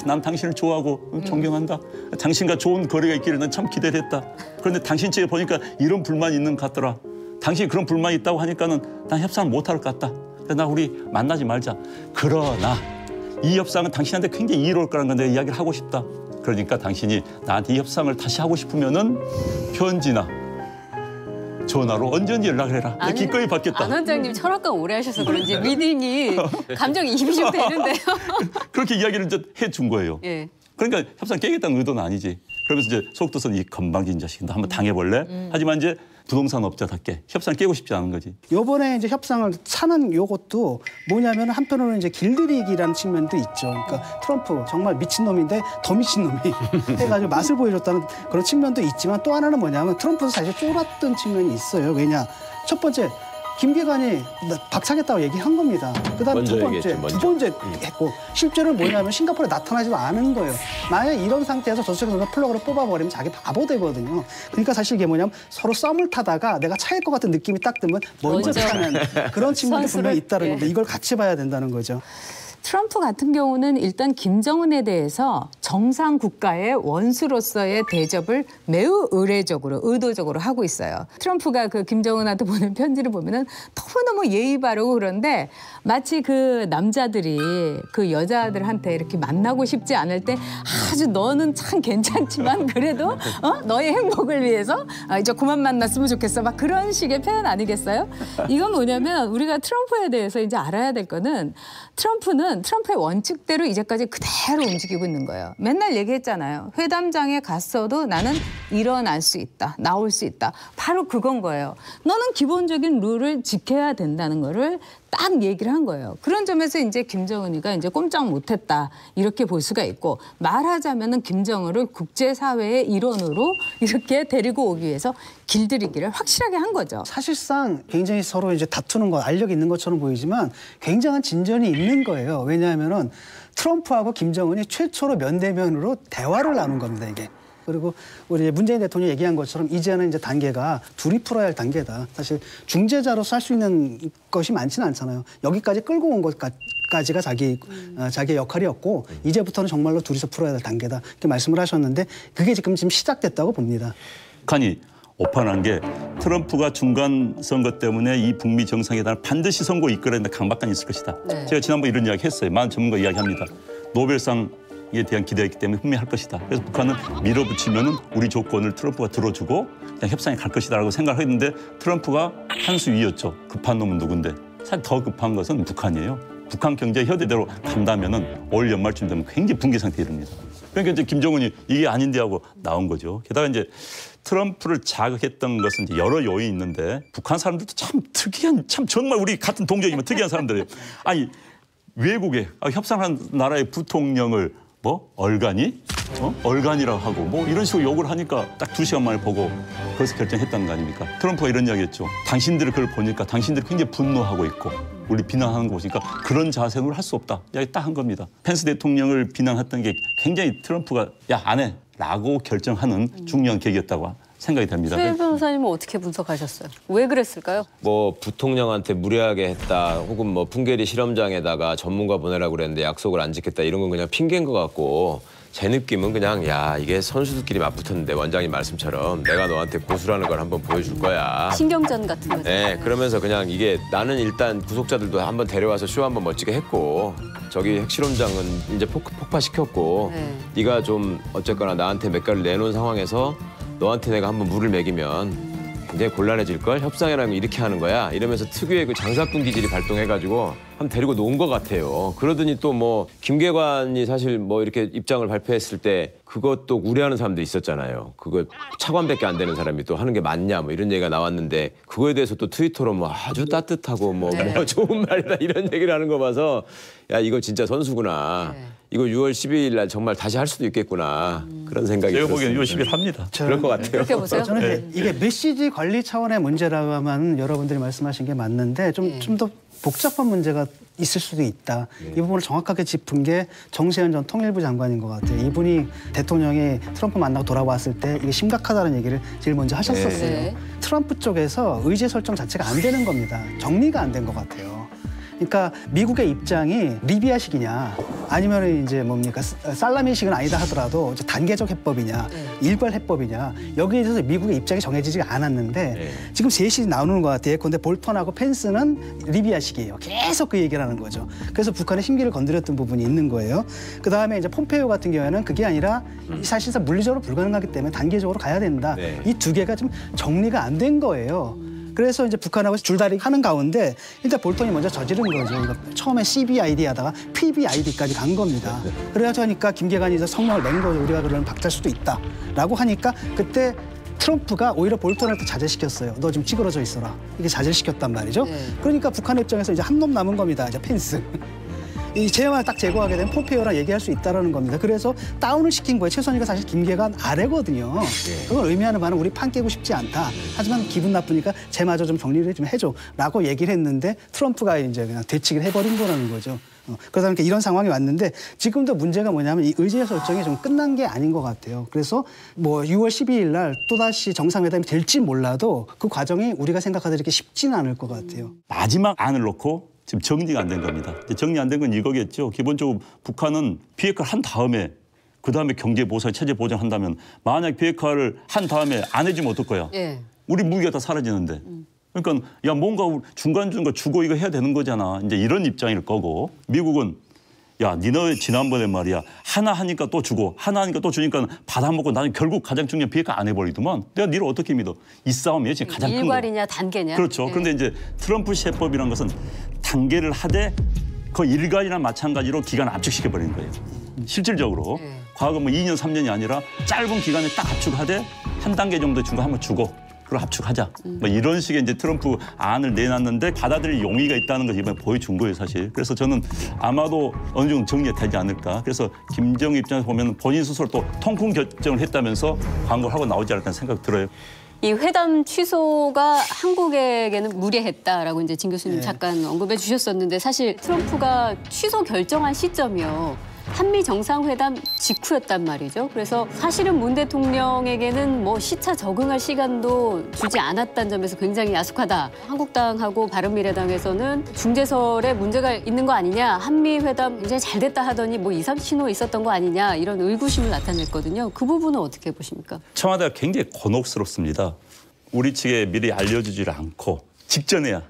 난 당신을 좋아하고 존경한다. 당신과 좋은 거래가 있기를 난 참 기대를 했다. 그런데 당신 측에 보니까 이런 불만이 있는 것 같더라. 당신이 그런 불만이 있다고 하니까는 난 협상을 못할 것 같다. 나 우리 만나지 말자. 그러나 이 협상은 당신한테 굉장히 이로울 거라는 건 내가 이야기를 하고 싶다. 그러니까 당신이 나한테 이 협상을 다시 하고 싶으면은 편지나 전화로 언제든지 연락을 해라. 내가 기꺼이 받겠다. 안 원장님 철학과 오래 하셔서 그런지 리딩이 감정이 입이 좀 되는데요. 그렇게 이야기를 이제 해준 거예요. 예. 그러니까 협상 깨겠다는 의도는 아니지. 그러면서 이제 속도선 이 건방진 자식 너 한번 당해볼래? 하지만 이제 부동산 업자답게 협상 깨고 싶지 않은 거지. 요번에 이제 협상을 사는 요것도 뭐냐면 한편으로는 이제 길들이기라는 측면도 있죠. 그러니까 트럼프 정말 미친놈인데 더 미친놈이 해가지고 맛을 보여줬다는 그런 측면도 있지만 또 하나는 뭐냐면 트럼프도 사실 쫄았던 측면이 있어요. 왜냐? 첫 번째 김계관이 박차겠다고 얘기한 겁니다. 그다음에 두 번째, 두 번째 했고 실제로는 뭐냐면 싱가포르에 나타나지도 않은 거예요. 만약 이런 상태에서 저쪽에서 플러그를 뽑아버리면 자기 바보 되거든요. 그러니까 사실 이게 뭐냐면 서로 썸을 타다가 내가 차일 것 같은 느낌이 딱 들면 먼저 타는 그런 측면도 분명히 있다는 겁니다. 이걸 같이 봐야 된다는 거죠. 트럼프 같은 경우는 일단 김정은에 대해서 정상 국가의 원수로서의 대접을 매우 의도적으로 하고 있어요. 트럼프가 그 김정은한테 보낸 편지를 보면은 너무너무 예의 바르고 그런데 마치 그 남자들이 그 여자들한테 이렇게 만나고 싶지 않을 때 아주 너는 참 괜찮지만 그래도 너의 행복을 위해서 이제 그만 만났으면 좋겠어. 막 그런 식의 표현 아니겠어요? 이건 뭐냐면 우리가 트럼프에 대해서 이제 알아야 될 거는 트럼프의 원칙대로 이제까지 그대로 움직이고 있는 거예요. 맨날 얘기했잖아요. 회담장에 갔어도 나는 일어날 수 있다. 나올 수 있다. 바로 그건 거예요. 너는 기본적인 룰을 지켜야 된다는 거를 딱 얘기를 한 거예요. 그런 점에서 이제 김정은이가 이제 꼼짝 못했다. 이렇게 볼 수가 있고 말하자면은 김정은을 국제사회의 일원으로 이렇게 데리고 오기 위해서 길들이기를 확실하게 한 거죠. 사실상 굉장히 서로 이제 다투는 거 알력이 있는 것처럼 보이지만 굉장한 진전이 있는 거예요. 왜냐하면은 트럼프하고 김정은이 최초로 면대면으로 대화를 나눈 겁니다, 이게. 그리고 우리 문재인 대통령이 얘기한 것처럼 이제는 이제 단계가 둘이 풀어야 할 단계다. 사실 중재자로서 할 수 있는 것이 많지는 않잖아요. 여기까지 끌고 온 것까지가 자기의 역할이었고 이제부터는 정말로 둘이서 풀어야 할 단계다. 이렇게 말씀을 하셨는데 그게 지금 시작됐다고 봅니다. 북한이 오판한 게 트럼프가 중간 선거 때문에 이 북미 정상회담을 반드시 선거 이끌어낸다 강박관이 있을 것이다. 네. 제가 지난번에 이런 이야기 했어요. 많은 전문가 이야기합니다. 노벨상에 대한 기대가 있기 때문에 분명히 할 것이다. 그래서 북한은 밀어붙이면은 우리 조건을 트럼프가 들어주고 그냥 협상에 갈 것이다라고 생각을 했는데 트럼프가 한 수 위였죠. 급한 놈은 누군데. 사실 더 급한 것은 북한이에요. 북한 경제 혀대대로 간다면은 올 연말쯤 되면 굉장히 붕괴 상태에 이릅니다. 그러니까 이제 김정은이 이게 아닌데 하고 나온 거죠. 게다가 이제 트럼프를 자극했던 것은 이제 여러 요인이 있는데 북한 사람들도 참 특이한, 참 정말 우리 같은 동족이면 특이한 사람들이에요. 아니 외국에 협상한 나라의 부통령을 뭐 얼간이? 얼간이라고 하고 뭐 이런 식으로 욕을 하니까 딱 2시간 만에 보고 거기서 결정했다는 거 아닙니까? 트럼프가 이런 이야기했죠. 당신들이 그걸 보니까 당신들이 굉장히 분노하고 있고 우리 비난하는 거 보니까 그런 자세는 할 수 없다. 이야기 딱 한 겁니다. 펜스 대통령을 비난했던 게 굉장히 트럼프가 야 안 해 라고 결정하는 중요한 계기였다고 생각이 됩니다. 최 변호사님은 어떻게 분석하셨어요? 왜 그랬을까요? 뭐 부통령한테 무례하게 했다 혹은 뭐 풍계리 실험장에다가 전문가 보내라고 그랬는데 약속을 안 지켰다 이런 건 그냥 핑계인 것 같고 제 느낌은 그냥 야 이게 선수들끼리 맞붙었는데 원장님 말씀처럼 내가 너한테 고수라는 걸 한번 보여줄 거야. 신경전 같은 거죠. 네, 그러면서 그냥 이게 나는 일단 구속자들도 한번 데려와서 쇼 한번 멋지게 했고 저기 핵실험장은 이제 폭파시켰고 네가 좀 어쨌거나 나한테 몇 가지를 내놓은 상황에서 너한테 내가 한번 물을 먹이면 굉장히 곤란해질 걸 협상이라는 거 이렇게 하는 거야 이러면서 특유의 그 장사꾼 기질이 발동해가지고 한번 데리고 놓은 것 같아요. 그러더니 또 뭐 김계관이 사실 뭐 이렇게 입장을 발표했을 때 그것도 우려하는 사람도 있었잖아요. 그거 차관밖에 안 되는 사람이 또 하는 게 맞냐 뭐 이런 얘기가 나왔는데 그거에 대해서 또 트위터로 뭐 아주 따뜻하고 뭐 좋은 말이다 이런 얘기를 하는 거 봐서 야 이거 진짜 선수구나. 이거 6월 12일 날 정말 다시 할 수도 있겠구나. 그런 생각이 제가 들었습니다. 보기에는 6월 10일 합니다. 그럴 것 같아요. 그렇게 보세요? 저는 이게 메시지 관리 차원의 문제라고 하면 여러분들이 말씀하신 게 맞는데 좀 더 복잡한 문제가 있을 수도 있다. 이 부분을 정확하게 짚은 게 정세현 전 통일부 장관인 것 같아요. 이분이 대통령이 트럼프 만나고 돌아왔을 때 이게 심각하다는 얘기를 제일 먼저 하셨었어요. 네. 트럼프 쪽에서 의제 설정 자체가 안 되는 겁니다. 정리가 안 된 것 같아요. 그러니까 미국의 입장이 리비아식이냐 아니면 이제 뭡니까 살라미식은 아니다 하더라도 이제 단계적 해법이냐 일괄 해법이냐 여기에 대해서 미국의 입장이 정해지지가 않았는데 지금 셋이 나오는 것 같아요. 그런데 볼턴하고 펜스는 리비아식이에요. 계속 그 얘기를 하는 거죠. 그래서 북한의 심기를 건드렸던 부분이 있는 거예요. 그다음에 이제 폼페이오 같은 경우에는 그게 아니라 사실상 물리적으로 불가능하기 때문에 단계적으로 가야 된다. 이 두 개가 좀 정리가 안 된 거예요. 그래서 이제 북한하고 줄다리기 하는 가운데 일단 볼턴이 먼저 저지른 거죠. 그러니까 처음에 CBID 하다가 PBID까지 간 겁니다. 그래가지고 하니까 김계관이 이제 성명을 낸 거죠. 우리가 그러면 박탈 수도 있다라고 하니까 그때 트럼프가 오히려 볼턴을 또 자제시켰어요. 너 지금 찌그러져 있어라. 이게 자제시켰단 말이죠. 그러니까 북한 입장에서 이제 한 놈 남은 겁니다. 이제 펜스. 이 제만 딱 제거하게 되면 폼페이오랑 얘기할 수 있다는 겁니다. 그래서 다운을 시킨 거예요. 최선희가 사실 김계관 아래거든요. 그걸 의미하는 바는 우리 판 깨고 싶지 않다. 하지만 기분 나쁘니까 쟤마저 좀 정리를 좀 해줘. 라고 얘기를 했는데 트럼프가 이제 그냥 되치기를 해버린 거라는 거죠. 그러다 보니까 이런 상황이 왔는데 지금도 문제가 뭐냐면 이 의제 설정이 좀 끝난 게 아닌 것 같아요. 그래서 뭐 6월 12일 날 또다시 정상회담이 될지 몰라도 그 과정이 우리가 생각하듯 이렇게 쉽지는 않을 것 같아요. 마지막 안을 놓고 지금 정리가 안 된 겁니다. 정리 안 된 건 이거겠죠. 기본적으로 북한은 비핵화를 한 다음에 그다음에 경제 보상, 체제 보장한다면 만약 비핵화를 한 다음에 안 해주면 어떨 거야? 예. 우리 무기가 다 사라지는데. 그러니까 야 뭔가 중간중간 주고 이거 해야 되는 거잖아. 이제 이런 입장일 거고 미국은 야 니네 지난번에 말이야 하나 하니까 또 주고 하나 하니까 또 주니까 받아먹고 나는 결국 가장 중요한 비핵화 안 해버리더만 내가 니를 어떻게 믿어. 이 싸움이 지금 가장 큰 거. 일괄이냐 단계냐. 그렇죠. 예. 그런데 이제 트럼프 세법이라는 것은 단계를 하되 그 일괄이나 마찬가지로 기간을 압축시켜버리는 거예요. 실질적으로 과거 뭐 2년 3년이 아니라 짧은 기간에 딱 압축하되 한 단계 정도 준 거 한번 주고 그걸 압축하자. 뭐 이런 식의 이제 트럼프 안을 내놨는데 받아들일 용의가 있다는 걸 이번에 보여준 거예요, 사실. 그래서 저는 아마도 어느 정도 정리가 되지 않을까. 그래서 김정은 입장에서 보면 본인 스스로 또 통풍 결정을 했다면서 광고를 하고 나오지 않을까 생각 들어요. 이 회담 취소가 한국에게는 무례했다라고 이제 진 교수님 잠깐 언급해 주셨었는데 사실 트럼프가 취소 결정한 시점이요. 한미 정상회담 직후였단 말이죠. 그래서 사실은 문 대통령에게는 뭐 시차 적응할 시간도 주지 않았다는 점에서 굉장히 야속하다. 한국당하고 바른미래당에서는 중재설에 문제가 있는 거 아니냐. 한미 회담 굉장히 잘 됐다 하더니 뭐 이상 신호 있었던 거 아니냐. 이런 의구심을 나타냈거든요. 그 부분은 어떻게 보십니까? 청와대가 굉장히 곤혹스럽습니다. 우리 측에 미리 알려주지를 않고 직전에야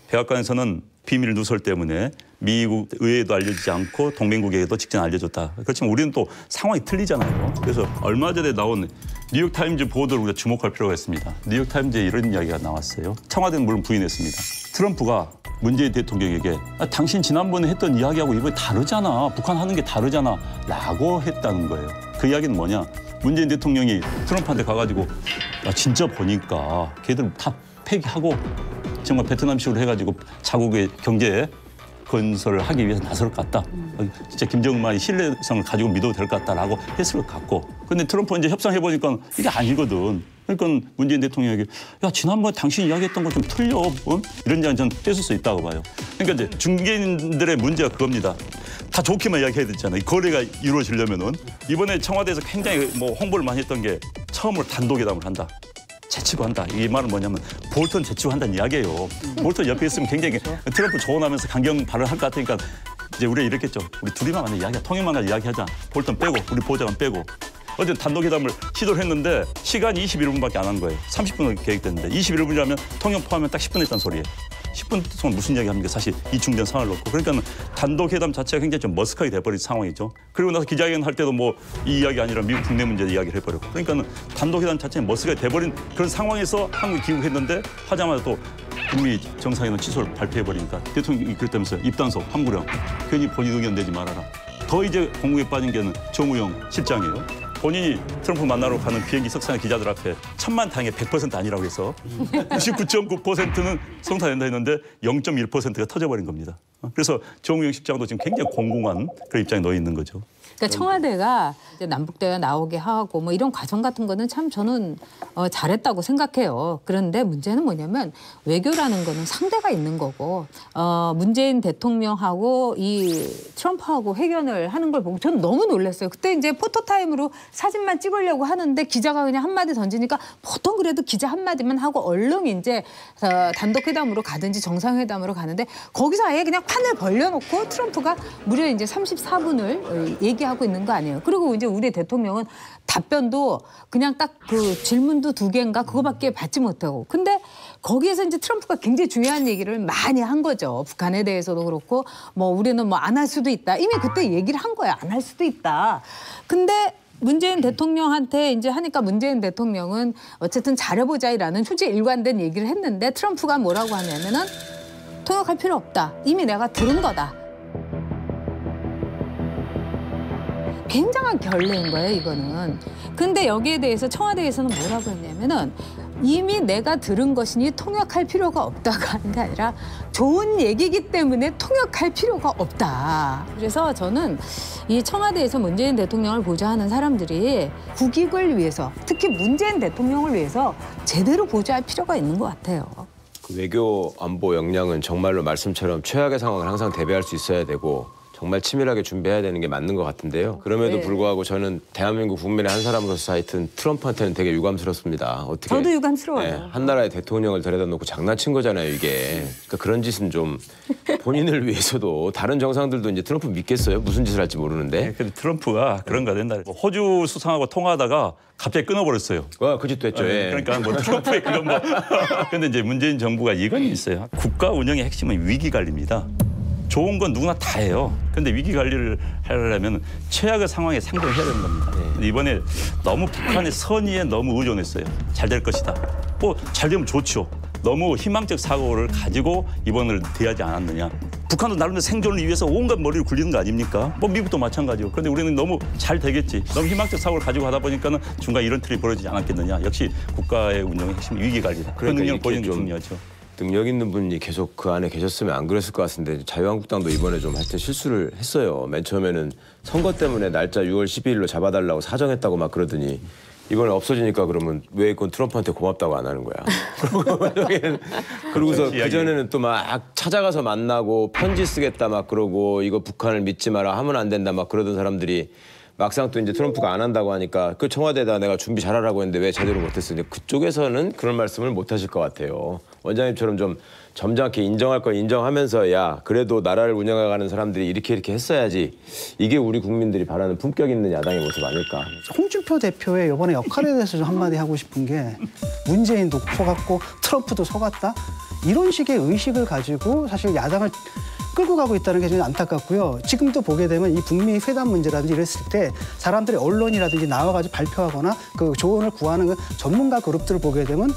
백악관에서는 비밀 누설 때문에 미국 의회에도 알려주지 않고 동맹국에게도 직전 알려줬다. 그렇지만 우리는 또 상황이 틀리잖아요. 그래서 얼마 전에 나온 뉴욕타임즈 보도를 우리가 주목할 필요가 있습니다. 뉴욕타임즈에 이런 이야기가 나왔어요. 청와대는 물론 부인했습니다. 트럼프가 문재인 대통령에게 당신 지난번에 했던 이야기하고 이번에 다르잖아. 북한 하는 게 다르잖아. 라고 했다는 거예요. 그 이야기는 뭐냐. 문재인 대통령이 트럼프한테 가가지고 진짜 보니까 걔들 다 폐기하고 정말 베트남식으로 해가지고 자국의 경제 건설을 하기 위해서 나설 것 같다. 진짜 김정은만이 신뢰성을 가지고 믿어도 될 것 같다라고 했을 것 같고. 근데 트럼프 이제 협상해보니까 이게 아니거든. 그러니까 문재인 대통령에게 야 지난번에 당신이 이야기했던 거 좀 틀려. 이런 이야기 저는 떼쓸 수 있다고 봐요. 그러니까 이제 중개인들의 문제가 그겁니다. 다 좋게만 이야기해야 되잖아요. 거래가 이루어지려면은. 이번에 청와대에서 굉장히 뭐 홍보를 많이 했던 게 처음으로 단독회담을 한다. 제치고 한다. 이 말은 뭐냐면 볼턴 제치고 한다는 이야기예요. 볼턴 옆에 있으면 굉장히 트럼프 조언하면서 강경 발언할 것 같으니까 이제 우리가 이랬겠죠. 우리 둘이만 만약 이야기하자. 통일만 이야기하자. 볼턴 빼고 우리 보좌관 빼고. 어제 단독회담을 시도를 했는데 시간이 21분밖에 안 한 거예요. 30분을 계획됐는데 21분이라면 통역 포함하면 딱 10분 했다는 소리예요. 10분 동안 무슨 이야기 합니까? 사실 이중된 상황을 놓고. 그러니까 단독회담 자체가 굉장히 좀 머쓱하게 돼버린 상황이죠. 그리고 나서 기자회견 할 때도 뭐 이 이야기 아니라 미국 국내 문제 이야기를 해버렸고. 그러니까 단독회담 자체는 머쓱하게 돼버린 그런 상황에서 한국이 귀국했는데 하자마자 또 북미 정상회담 취소를 발표해버리니까 대통령이 그랬다면서요. 입단속, 함구령. 괜히 본인 의견 내지 말아라. 더 이제 공국에 빠진 게는 정우영 실장이에요. 본인이 트럼프 만나러 가는 비행기 석상의 기자들 앞에 천만다행히 100% 아니라고 해서 99.9%는 성사된다 했는데 0.1%가 터져버린 겁니다. 그래서 정우영 실장도 지금 굉장히 공공한 그런 입장에 놓여 있는 거죠. 그러니까 청와대가 이제 남북대화 나오게 하고 뭐 이런 과정 같은 거는 참 저는 잘했다고 생각해요. 그런데 문제는 뭐냐면 외교라는 거는 상대가 있는 거고 문재인 대통령하고 이 트럼프하고 회견을 하는 걸 보고 저는 너무 놀랐어요. 그때 이제 포토타임으로 사진만 찍으려고 하는데 기자가 그냥 한마디 던지니까 보통 그래도 기자 한마디만 하고 얼른 이제 단독회담으로 가든지 정상회담으로 가는데 거기서 아예 그냥 판을 벌려놓고 트럼프가 무려 이제 34분을 얘기하고 있는 거 아니에요. 그리고 이제 우리 대통령은 답변도 그냥 딱 그 질문도 2개인가 그거밖에 받지 못하고. 근데 거기에서 이제 트럼프가 굉장히 중요한 얘기를 많이 한 거죠. 북한에 대해서도 그렇고 뭐 우리는 뭐 안 할 수도 있다. 이미 그때 얘기를 한 거야. 안 할 수도 있다. 근데 문재인 대통령한테 이제 하니까 문재인 대통령은 어쨌든 잘해보자라는 솔직히 일관된 얘기를 했는데 트럼프가 뭐라고 하냐면은 통역할 필요 없다. 이미 내가 들은 거다. 굉장한 결례인 거예요, 이거는. 근데 여기에 대해서 청와대에서는 뭐라고 했냐면은 이미 내가 들은 것이니 통역할 필요가 없다가 하는 게 아니라 좋은 얘기이기 때문에 통역할 필요가 없다. 그래서 저는 이 청와대에서 문재인 대통령을 보좌하는 사람들이 국익을 위해서 특히 문재인 대통령을 위해서 제대로 보좌할 필요가 있는 것 같아요. 그 외교 안보 역량은 정말로 말씀처럼 최악의 상황을 항상 대비할 수 있어야 되고 정말 치밀하게 준비해야 되는 게 맞는 것 같은데요. 그럼에도 불구하고 저는 대한민국 국민의 한 사람으로서 하여튼 트럼프한테는 되게 유감스럽습니다. 어떻게? 저도 유감스러워요. 한 나라의 대통령을 데려다 놓고 장난친 거잖아요, 이게. 그러니까 그런 짓은 좀 본인을 위해서도 다른 정상들도 이제 트럼프 믿겠어요? 무슨 짓을 할지 모르는데. 근데 트럼프가 그런 거 된다. 호주 수상하고 통화하다가 갑자기 끊어버렸어요. 그 짓도 했죠. 예. 그러니까 뭐 트럼프의 그건 뭐. 근데 이제 문재인 정부가 이건 있어요. 국가 운영의 핵심은 위기 관리입니다. 좋은 건 누구나 다 해요. 근데 위기 관리를 하려면 최악의 상황에 상정해야 되는 겁니다. 근데 이번에 너무 북한의 선의에 너무 의존했어요. 잘 될 것이다. 뭐 잘 되면 좋죠. 너무 희망적 사고를 가지고 이번을 대하지 않았느냐. 북한도 나름대로 생존을 위해서 온갖 머리를 굴리는 거 아닙니까? 뭐 미국도 마찬가지고. 그런데 우리는 너무 잘 되겠지. 너무 희망적 사고를 가지고 하다 보니까는 중간에 이런 틀이 벌어지지 않았겠느냐. 역시 국가의 운영의 핵심 위기 관리다. 그런 능력을 보이는 게 중요하죠. 능력 있는 분이 계속 그 안에 계셨으면 안 그랬을 것 같은데 자유한국당도 이번에 좀 하여튼 실수를 했어요. 맨 처음에는 선거 때문에 날짜 6월 12일로 잡아달라고 사정했다고 막 그러더니 이번에 없어지니까 그러면 왜 그건 트럼프한테 고맙다고 안 하는 거야. 그러고서 그전에는 또 막 찾아가서 만나고 편지 쓰겠다 막 그러고 이거 북한을 믿지 마라 하면 안 된다 막 그러던 사람들이 막상 또 이제 트럼프가 안 한다고 하니까 그 청와대에다 내가 준비 잘하라고 했는데 왜 제대로 못했어. 그쪽에서는 그런 말씀을 못 하실 것 같아요. 원장님처럼 좀 점잖게 인정할 거 인정하면서 야 그래도 나라를 운영해가는 사람들이 이렇게 했어야지. 이게 우리 국민들이 바라는 품격 있는 야당의 모습 아닐까. 홍준표 대표의 이번에 역할에 대해서 좀 한마디 하고 싶은 게 문재인도 속았고 트럼프도 속았다. 이런 식의 의식을 가지고 사실 야당을 끌고 가고 있다는 게 좀 안타깝고요. 지금도 보게 되면 이 북미 회담 문제라든지 이랬을 때 사람들이 언론이라든지 나와가지고 발표하거나 그 조언을 구하는 그 전문가 그룹들을 보게 되면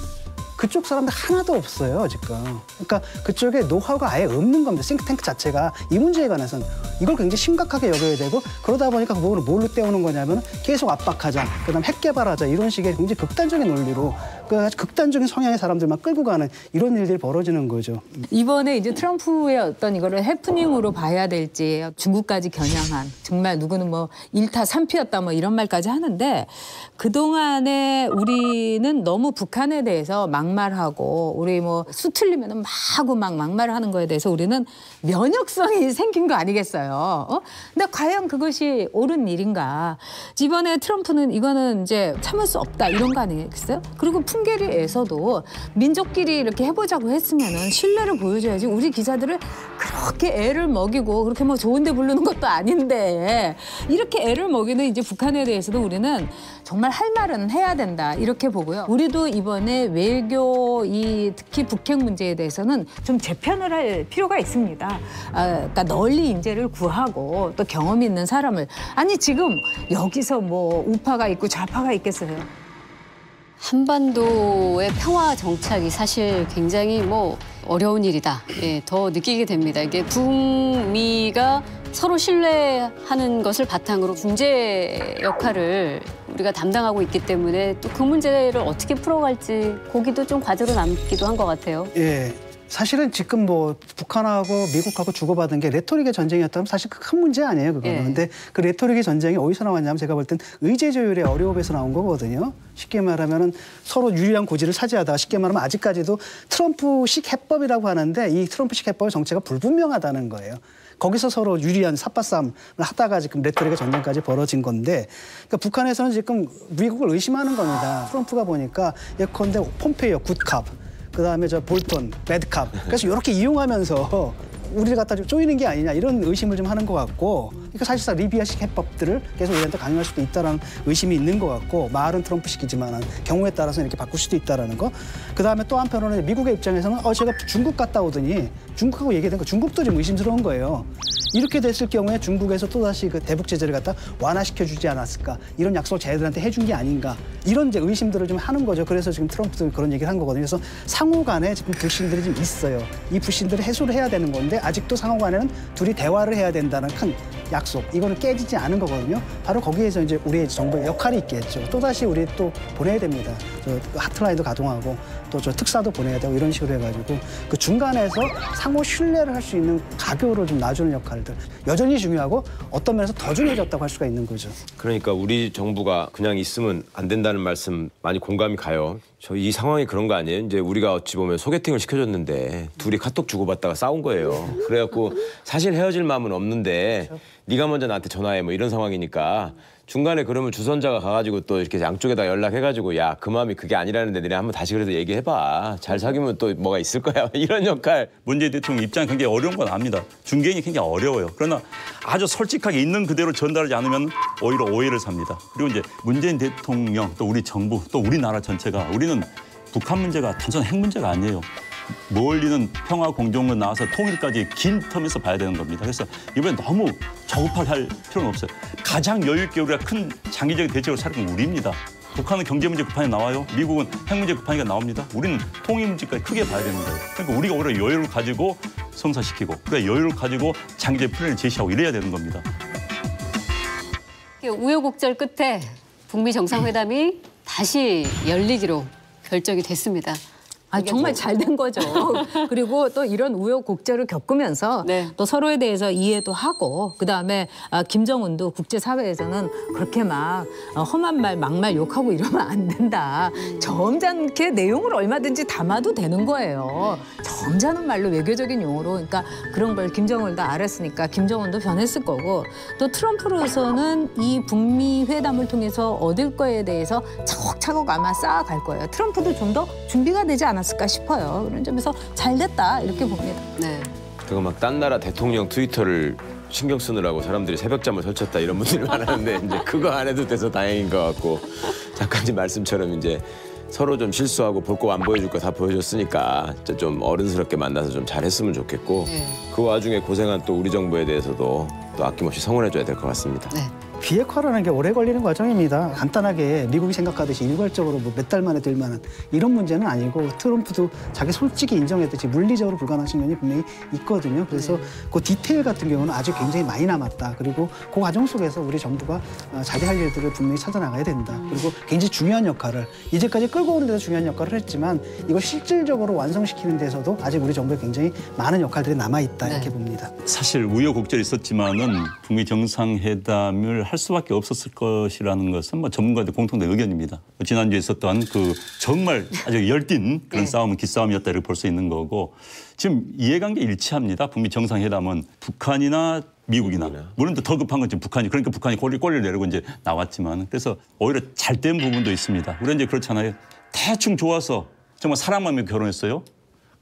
그쪽 사람들 하나도 없어요, 지금. 그러니까 그쪽에 노하우가 아예 없는 겁니다. 싱크탱크 자체가 이 문제에 관해서는 이걸 굉장히 심각하게 여겨야 되고 그러다 보니까 그 부분을 뭘로 때우는 거냐면 계속 압박하자, 그다음 핵 개발하자 이런 식의 굉장히 극단적인 논리로 그 극단적인 성향의 사람들만 끌고 가는 이런 일들이 벌어지는 거죠. 이번에 이제 트럼프의 어떤 이거를 해프닝으로 봐야 될지 중국까지 겨냥한 정말 누구는 뭐 1타 3피였다 뭐 이런 말까지 하는데 그동안에 우리는 너무 북한에 대해서 막말하고 우리 뭐 수틀리면 막 막말을 하는 거에 대해서 우리는 면역성이 생긴 거 아니겠어요? 근데 과연 그것이 옳은 일인가? 이번에 트럼프는 이거는 이제 참을 수 없다 이런 거 아니겠어요? 그리고 풍계리에서도 민족끼리 이렇게 해보자고 했으면은 신뢰를 보여줘야지. 우리 기자들을 그렇게 애를 먹이고 그렇게 뭐 좋은데 부르는 것도 아닌데 이렇게 애를 먹이는 이제 북한에 대해서도 우리는 정말 할 말은 해야 된다 이렇게 보고요. 우리도 이번에 외교 이 특히 북핵 문제에 대해서는 좀 재편을 할 필요가 있습니다. 그러니까 널리 인재를 구하고 또 경험 있는 사람을 아니 지금 여기서 뭐 우파가 있고 좌파가 있겠어요. 한반도의 평화 정착이 사실 굉장히 뭐 어려운 일이다. 예, 더 느끼게 됩니다. 이게 북미가 서로 신뢰하는 것을 바탕으로 중재 역할을 우리가 담당하고 있기 때문에 또 그 문제를 어떻게 풀어갈지 거기도 좀 과제로 남기도 한 것 같아요. 예. 사실은 지금 뭐 북한하고 미국하고 주고받은 게 레토릭의 전쟁이었다면 사실 큰 문제 아니에요, 그거는. 근데 그 레토릭의 전쟁이 어디서 나왔냐면 제가 볼 땐 의제 조율의 어려움에서 나온 거거든요. 쉽게 말하면은 서로 유리한 고지를 차지하다가 쉽게 말하면 아직까지도 트럼프식 해법이라고 하는데 이 트럼프식 해법의 정체가 불분명하다는 거예요. 거기서 서로 유리한 삿바싸움을 하다가 지금 레토릭의 전쟁까지 벌어진 건데 그러니까 북한에서는 지금 미국을 의심하는 겁니다. 트럼프가 보니까 예컨대 폼페이오 굿캅 그다음에 저 볼턴 배드캅 그래서 이렇게 이용하면서 우리를 갖다 쪼이는 게 아니냐 이런 의심을 좀 하는 것 같고 그러니까 사실상 리비아식 해법들을 계속 우리한테 강요할 수도 있다는 의심이 있는 것 같고 말은 트럼프식이지만 경우에 따라서는 이렇게 바꿀 수도 있다는 거. 그다음에 또 한편으로는 미국의 입장에서는 제가 중국 갔다 오더니 중국하고 얘기된 거 중국도 좀 의심스러운 거예요. 이렇게 됐을 경우에 중국에서 또다시 그 대북 제재를 갖다 완화시켜주지 않았을까 이런 약속을 쟤네들한테 해준 게 아닌가 이런 이제 의심들을 좀 하는 거죠. 그래서 지금 트럼프도 그런 얘기를 한 거거든요. 그래서 상호간에 지금 불신들이 좀 있어요. 이 불신들을 해소를 해야 되는 건데 아직도 상호간에는 둘이 대화를 해야 된다는 큰 약속 이거는 깨지지 않은 거거든요. 바로 거기에서 이제 우리의 정부의 역할이 있겠죠. 또다시 우리 또 보내야 됩니다. 저 하트라인도 가동하고 또 저 특사도 보내야 되고 이런 식으로 해가지고 그 중간에서 상호 신뢰를 할 수 있는 가교를 좀 놔주는 역할들 여전히 중요하고 어떤 면에서 더 중요해졌다고 할 수가 있는 거죠. 그러니까 우리 정부가 그냥 있으면 안 된다는 말씀 많이 공감이 가요. 저 이 상황이 그런 거 아니에요? 이제 우리가 어찌 보면 소개팅을 시켜줬는데 둘이 카톡 주고받다가 싸운 거예요. 그래갖고 사실 헤어질 마음은 없는데 네가 먼저 나한테 전화해 뭐 이런 상황이니까 중간에 그러면 주선자가 가가지고 또 이렇게 양쪽에다 연락해가지고 야, 그 마음이 그게 아니라는데 너네 한번 다시 그래도 얘기해봐. 잘 사귀면 또 뭐가 있을 거야. 이런 역할. 문재인 대통령 입장이 굉장히 어려운 건 압니다. 중개인이 굉장히 어려워요. 그러나 아주 솔직하게 있는 그대로 전달하지 않으면 오히려 오해를 삽니다. 그리고 이제 문재인 대통령 또 우리 정부 또 우리나라 전체가 우리는 북한 문제가 단순 핵 문제가 아니에요. 멀리는 평화 공정으로 나와서 통일까지 긴 텀에서 봐야 되는 겁니다. 그래서 이번에 너무 조급하게 할 필요는 없어요. 가장 여유 있게 우리가 큰 장기적인 대책을 세운 건 우리입니다. 북한은 경제 문제 급하게 나와요. 미국은 핵 문제 급하게 나옵니다. 우리는 통일 문제까지 크게 봐야 되는 거예요. 그러니까 우리가 오히려 여유를 가지고 성사시키고 그러니까 여유를 가지고 장기적 플랜을 제시하고 이래야 되는 겁니다. 우여곡절 끝에 북미 정상회담이 다시 열리기로 결정이 됐습니다. 아, 정말 잘 된 거죠. 그리고 또 이런 우여곡절을 겪으면서 네. 또 서로에 대해서 이해도 하고 그다음에 김정은도 국제사회에서는 그렇게 막 험한 말, 막말 욕하고 이러면 안 된다. 점잖게 내용을 얼마든지 담아도 되는 거예요. 점잖은 말로 외교적인 용어로. 그러니까 그런 걸 김정은도 알았으니까 김정은도 변했을 거고 또 트럼프로서는 이 북미 회담을 통해서 얻을 거에 대해서 차곡차곡 아마 쌓아갈 거예요. 트럼프도 좀 더 준비가 되지 않았을까 싶어요. 그런 점에서 잘 됐다 이렇게 봅니다. 네. 그거 막 딴 나라 대통령 트위터를 신경 쓰느라고 사람들이 새벽잠을 설쳤다 이런 분들이 많았는데 이제 그거 안 해도 돼서 다행인 것 같고 작가님 말씀처럼 이제 서로 좀 실수하고 볼 거 안 보여줄 거 다 보여줬으니까 좀 어른스럽게 만나서 좀 잘했으면 좋겠고 네. 그 와중에 고생한 또 우리 정부에 대해서도 또 아낌없이 성원해줘야 될 것 같습니다. 네. 비핵화라는 게 오래 걸리는 과정입니다. 간단하게 미국이 생각하듯이 일괄적으로 뭐 몇 달 만에 될 만한 이런 문제는 아니고 트럼프도 자기 솔직히 인정했듯이 물리적으로 불가능한 면이 분명히 있거든요. 그래서 그 디테일 같은 경우는 아직 굉장히 많이 남았다. 그리고 그 과정 속에서 우리 정부가 자리할 일들을 분명히 찾아나가야 된다. 그리고 굉장히 중요한 역할을 이제까지 끌고 오는 데서 중요한 역할을 했지만 이걸 실질적으로 완성시키는 데서도 아직 우리 정부에 굉장히 많은 역할들이 남아있다 이렇게 봅니다. 사실 우여곡절이 있었지만은 북미 정상회담을 할 수밖에 없었을 것이라는 것은 뭐 전문가들 공통된 의견입니다. 지난주에 있었던 그 정말 아주 열띤 그런 싸움은 기싸움이었다 이렇게 볼 수 있는 거고 지금 이해관계 일치합니다. 북미 정상회담은 북한이나 미국이나 물론 더 급한 건 지금 북한이 그러니까 북한이 꼬리를 내리고 이제 나왔지만 그래서 오히려 잘된 부분도 있습니다. 우리는 이제 그렇잖아요. 대충 좋아서 정말 사랑하며 결혼했어요.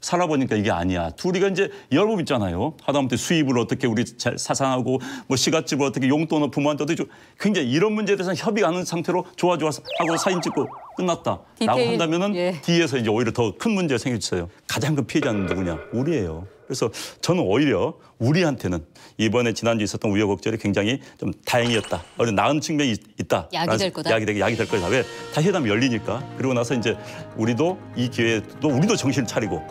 살아보니까 이게 아니야. 둘이가 이제 여러 법 있잖아요. 하다못해 수입을 어떻게 우리 잘 사상하고 뭐 시가집을 어떻게 용돈을 부모한테 어떻게 굉장히 이런 문제에 대해서는 협의가 안 하는 상태로 좋아 하고 사진 찍고 끝났다. 라고 한다면은 예. 뒤에서 이제 오히려 더 큰 문제가 생겼어요. 가장 큰 피해자는 누구냐? 우리예요. 그래서 저는 오히려 우리한테는 이번에 지난주에 있었던 우여곡절이 굉장히 좀 다행이었다. 나은 측면이 있다. 약이 될 거다. 약이 될 거다. 왜? 다시 회담이 열리니까. 그리고 나서 이제 우리도 이 기회에 또 우리도 정신을 차리고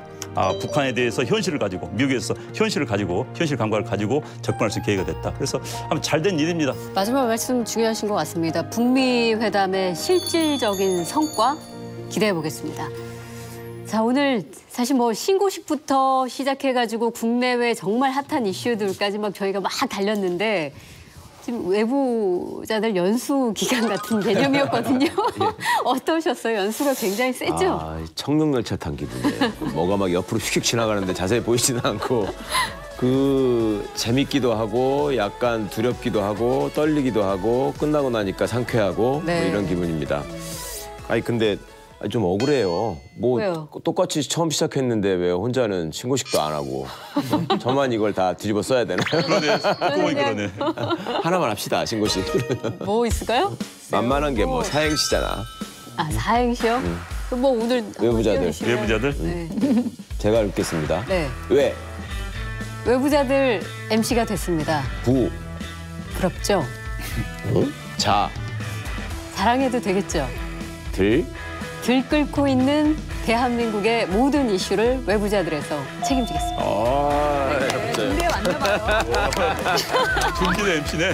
북한에 대해서 현실을 가지고 미국에서 현실을 가지고 현실 감각을 가지고 접근할 수 있는 기회가 됐다. 그래서 아마 잘된 일입니다. 마지막 말씀 중요하신 것 같습니다. 북미 회담의 실질적인 성과 기대해 보겠습니다. 자, 오늘 사실 뭐 신고식부터 시작해가지고 국내외 정말 핫한 이슈들까지 막 저희가 막 달렸는데 지금 외부자들 연수 기간 같은 개념이었거든요. 어떠셨어요? 연수가 굉장히 세죠? 청룡열차 탄 기분이에요. 뭐가 막 옆으로 휙휙 지나가는데 자세히 보이지는 않고 그 재밌기도 하고 약간 두렵기도 하고 떨리기도 하고 끝나고 나니까 상쾌하고 네. 뭐 이런 기분입니다. 아니 근데 좀 억울해요. 뭐 왜요? 똑같이 처음 시작했는데 왜 혼자는 신고식도 안 하고 저만 이걸 다 뒤집어 써야 되나요? 그러네. 그러네. 하나만 합시다 신고식. 뭐 있을까요? 만만한 게 뭐 사행시잖아. 사행시요? 뭐 오늘 외부자들. 외부자들? 네. 제가 읽겠습니다. 네. 외부자들 MC가 됐습니다. 부럽죠? 자랑해도 되겠죠? 들끓고 있는 대한민국의 모든 이슈를 외부자들에서 책임지겠습니다. 준비해 왔나 봐요. 준비된 MC네.